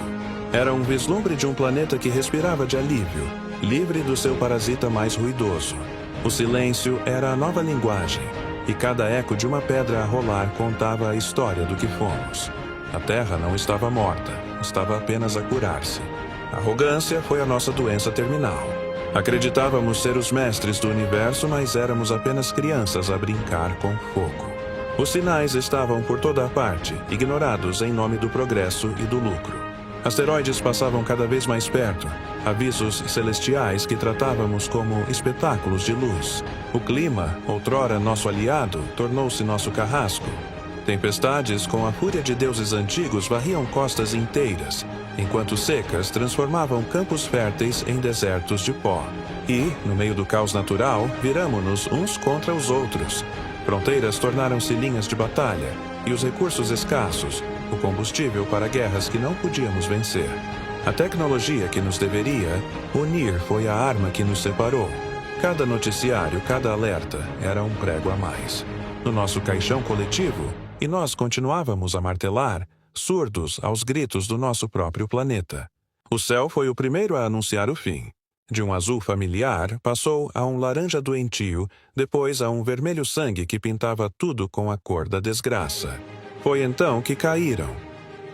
Era um vislumbre de um planeta que respirava de alívio, livre do seu parasita mais ruidoso. O silêncio era a nova linguagem, e cada eco de uma pedra a rolar contava a história do que fomos. A terra não estava morta, estava apenas a curar-se. Arrogância foi a nossa doença terminal. Acreditávamos ser os mestres do universo, mas éramos apenas crianças a brincar com fogo. Os sinais estavam por toda a parte, ignorados em nome do progresso e do lucro. Asteroides passavam cada vez mais perto, avisos celestiais que tratávamos como espetáculos de luz. O clima, outrora nosso aliado, tornou-se nosso carrasco. Tempestades com a fúria de deuses antigos varriam costas inteiras, enquanto secas transformavam campos férteis em desertos de pó. E, no meio do caos natural, viramo-nos uns contra os outros. Fronteiras tornaram-se linhas de batalha, e os recursos escassos, o combustível para guerras que não podíamos vencer. A tecnologia que nos deveria unir foi a arma que nos separou. Cada noticiário, cada alerta, era um prego a mais no nosso caixão coletivo, e nós continuávamos a martelar, surdos aos gritos do nosso próprio planeta. O céu foi o primeiro a anunciar o fim. De um azul familiar, passou a um laranja doentio, depois a um vermelho sangue que pintava tudo com a cor da desgraça. Foi então que caíram.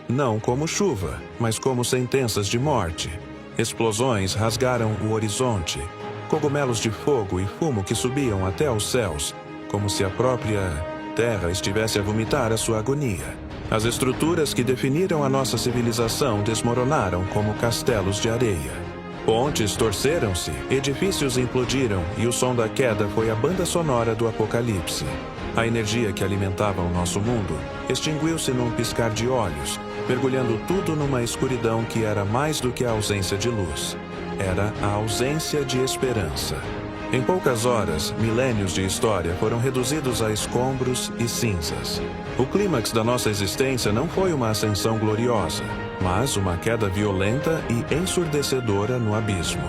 Não como chuva, mas como sentenças de morte. Explosões rasgaram o horizonte. Cogumelos de fogo e fumo que subiam até aos céus, como se a própria Terra estivesse a vomitar a sua agonia. As estruturas que definiram a nossa civilização desmoronaram como castelos de areia. Pontes torceram-se, edifícios implodiram e o som da queda foi a banda sonora do apocalipse. A energia que alimentava o nosso mundo extinguiu-se num piscar de olhos, mergulhando tudo numa escuridão que era mais do que a ausência de luz. Era a ausência de esperança. Em poucas horas, milênios de história foram reduzidos a escombros e cinzas. O clímax da nossa existência não foi uma ascensão gloriosa, mas uma queda violenta e ensurdecedora no abismo.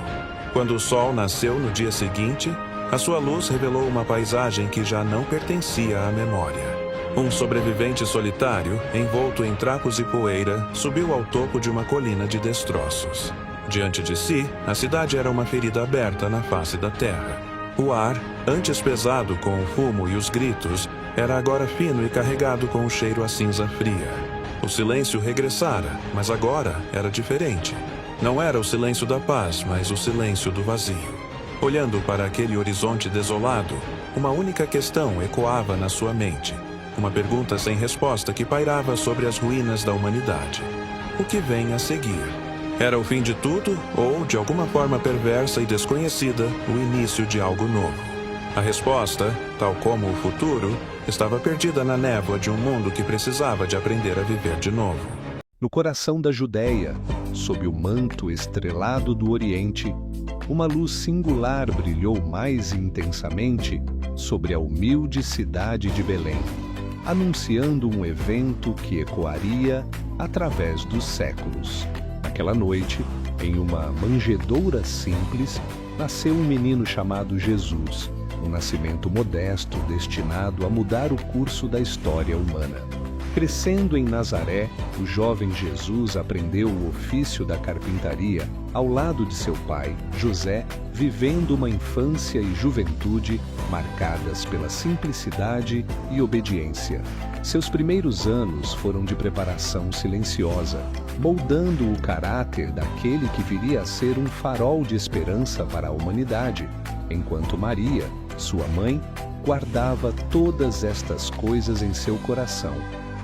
Quando o sol nasceu no dia seguinte, a sua luz revelou uma paisagem que já não pertencia à memória. Um sobrevivente solitário, envolto em trapos e poeira, subiu ao topo de uma colina de destroços. Diante de si, a cidade era uma ferida aberta na face da terra. O ar, antes pesado com o fumo e os gritos, era agora fino e carregado com o cheiro a cinza fria. O silêncio regressara, mas agora era diferente. Não era o silêncio da paz, mas o silêncio do vazio. Olhando para aquele horizonte desolado, uma única questão ecoava na sua mente. Uma pergunta sem resposta que pairava sobre as ruínas da humanidade. O que vem a seguir? Era o fim de tudo ou, de alguma forma perversa e desconhecida, o início de algo novo? A resposta, tal como o futuro, estava perdida na névoa de um mundo que precisava de aprender a viver de novo. No coração da Judéia, sob o manto estrelado do Oriente, uma luz singular brilhou mais intensamente sobre a humilde cidade de Belém, anunciando um evento que ecoaria através dos séculos. Naquela noite, em uma manjedoura simples, nasceu um menino chamado Jesus, um nascimento modesto destinado a mudar o curso da história humana. Crescendo em Nazaré, o jovem Jesus aprendeu o ofício da carpintaria ao lado de seu pai, José, vivendo uma infância e juventude marcadas pela simplicidade e obediência. Seus primeiros anos foram de preparação silenciosa, moldando o caráter daquele que viria a ser um farol de esperança para a humanidade, enquanto Maria, sua mãe, guardava todas estas coisas em seu coração,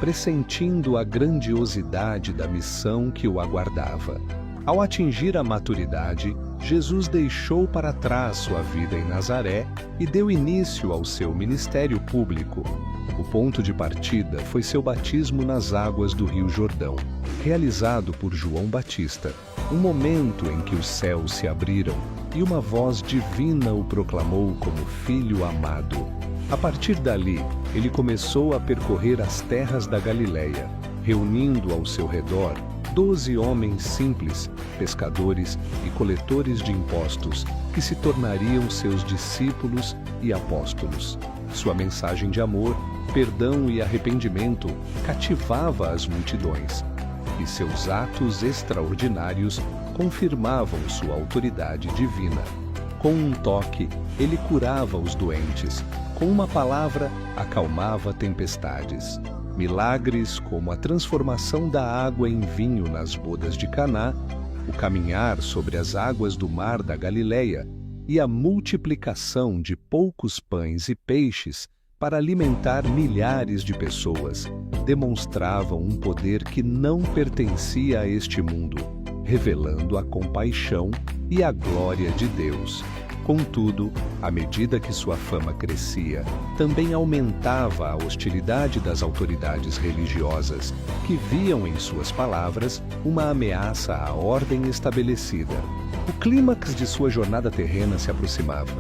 pressentindo a grandiosidade da missão que o aguardava. Ao atingir a maturidade, Jesus deixou para trás sua vida em Nazaré e deu início ao seu ministério público. O ponto de partida foi seu batismo nas águas do Rio Jordão, realizado por João Batista, um momento em que os céus se abriram e uma voz divina o proclamou como filho amado. A partir dali, ele começou a percorrer as terras da Galileia, reunindo ao seu redor 12 homens simples, pescadores e coletores de impostos, que se tornariam seus discípulos e apóstolos. Sua mensagem de amor, perdão e arrependimento cativava as multidões, e seus atos extraordinários confirmavam sua autoridade divina. Com um toque, ele curava os doentes, com uma palavra, acalmava tempestades. Milagres como a transformação da água em vinho nas bodas de Caná o caminhar sobre as águas do mar da Galileia e a multiplicação de poucos pães e peixes para alimentar milhares de pessoas demonstravam um poder que não pertencia a este mundo, revelando a compaixão e a glória de Deus. Contudo, à medida que sua fama crescia, também aumentava a hostilidade das autoridades religiosas, que viam em suas palavras uma ameaça à ordem estabelecida. O clímax de sua jornada terrena se aproximava.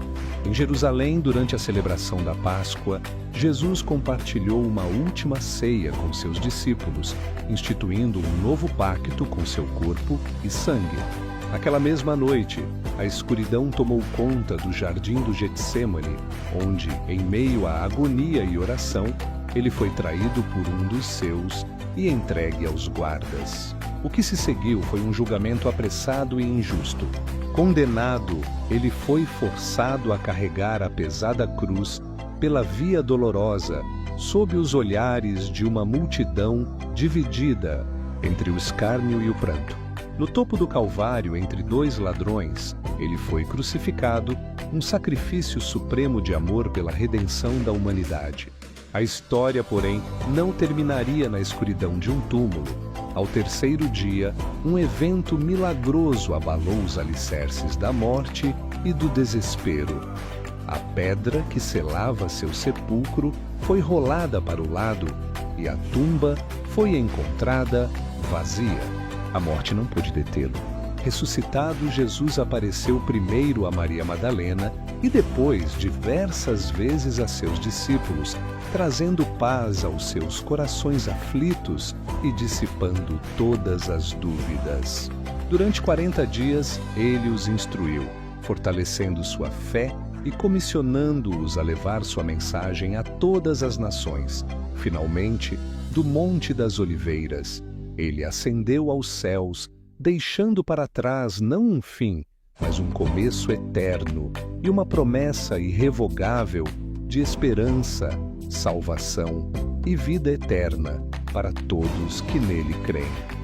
Em Jerusalém, durante a celebração da Páscoa, Jesus compartilhou uma última ceia com seus discípulos, instituindo um novo pacto com seu corpo e sangue. Naquela mesma noite, a escuridão tomou conta do jardim do Getsêmani, onde, em meio à agonia e oração, ele foi traído por um dos seus e entregue aos guardas. O que se seguiu foi um julgamento apressado e injusto. Condenado, ele foi forçado a carregar a pesada cruz pela via dolorosa, sob os olhares de uma multidão dividida entre o escárnio e o pranto. No topo do Calvário, entre dois ladrões, ele foi crucificado, um sacrifício supremo de amor pela redenção da humanidade. A história, porém, não terminaria na escuridão de um túmulo. Ao terceiro dia, um evento milagroso abalou os alicerces da morte e do desespero. A pedra que selava seu sepulcro foi rolada para o lado e a tumba foi encontrada vazia. A morte não pôde detê-lo. Ressuscitado, Jesus apareceu primeiro a Maria Madalena e depois diversas vezes a seus discípulos, trazendo paz aos seus corações aflitos e dissipando todas as dúvidas. Durante 40 dias, ele os instruiu, fortalecendo sua fé e comissionando-os a levar sua mensagem a todas as nações. Finalmente, do Monte das Oliveiras, ele ascendeu aos céus, deixando para trás não um fim, mas um começo eterno e uma promessa irrevogável de esperança, salvação e vida eterna para todos que nele creem.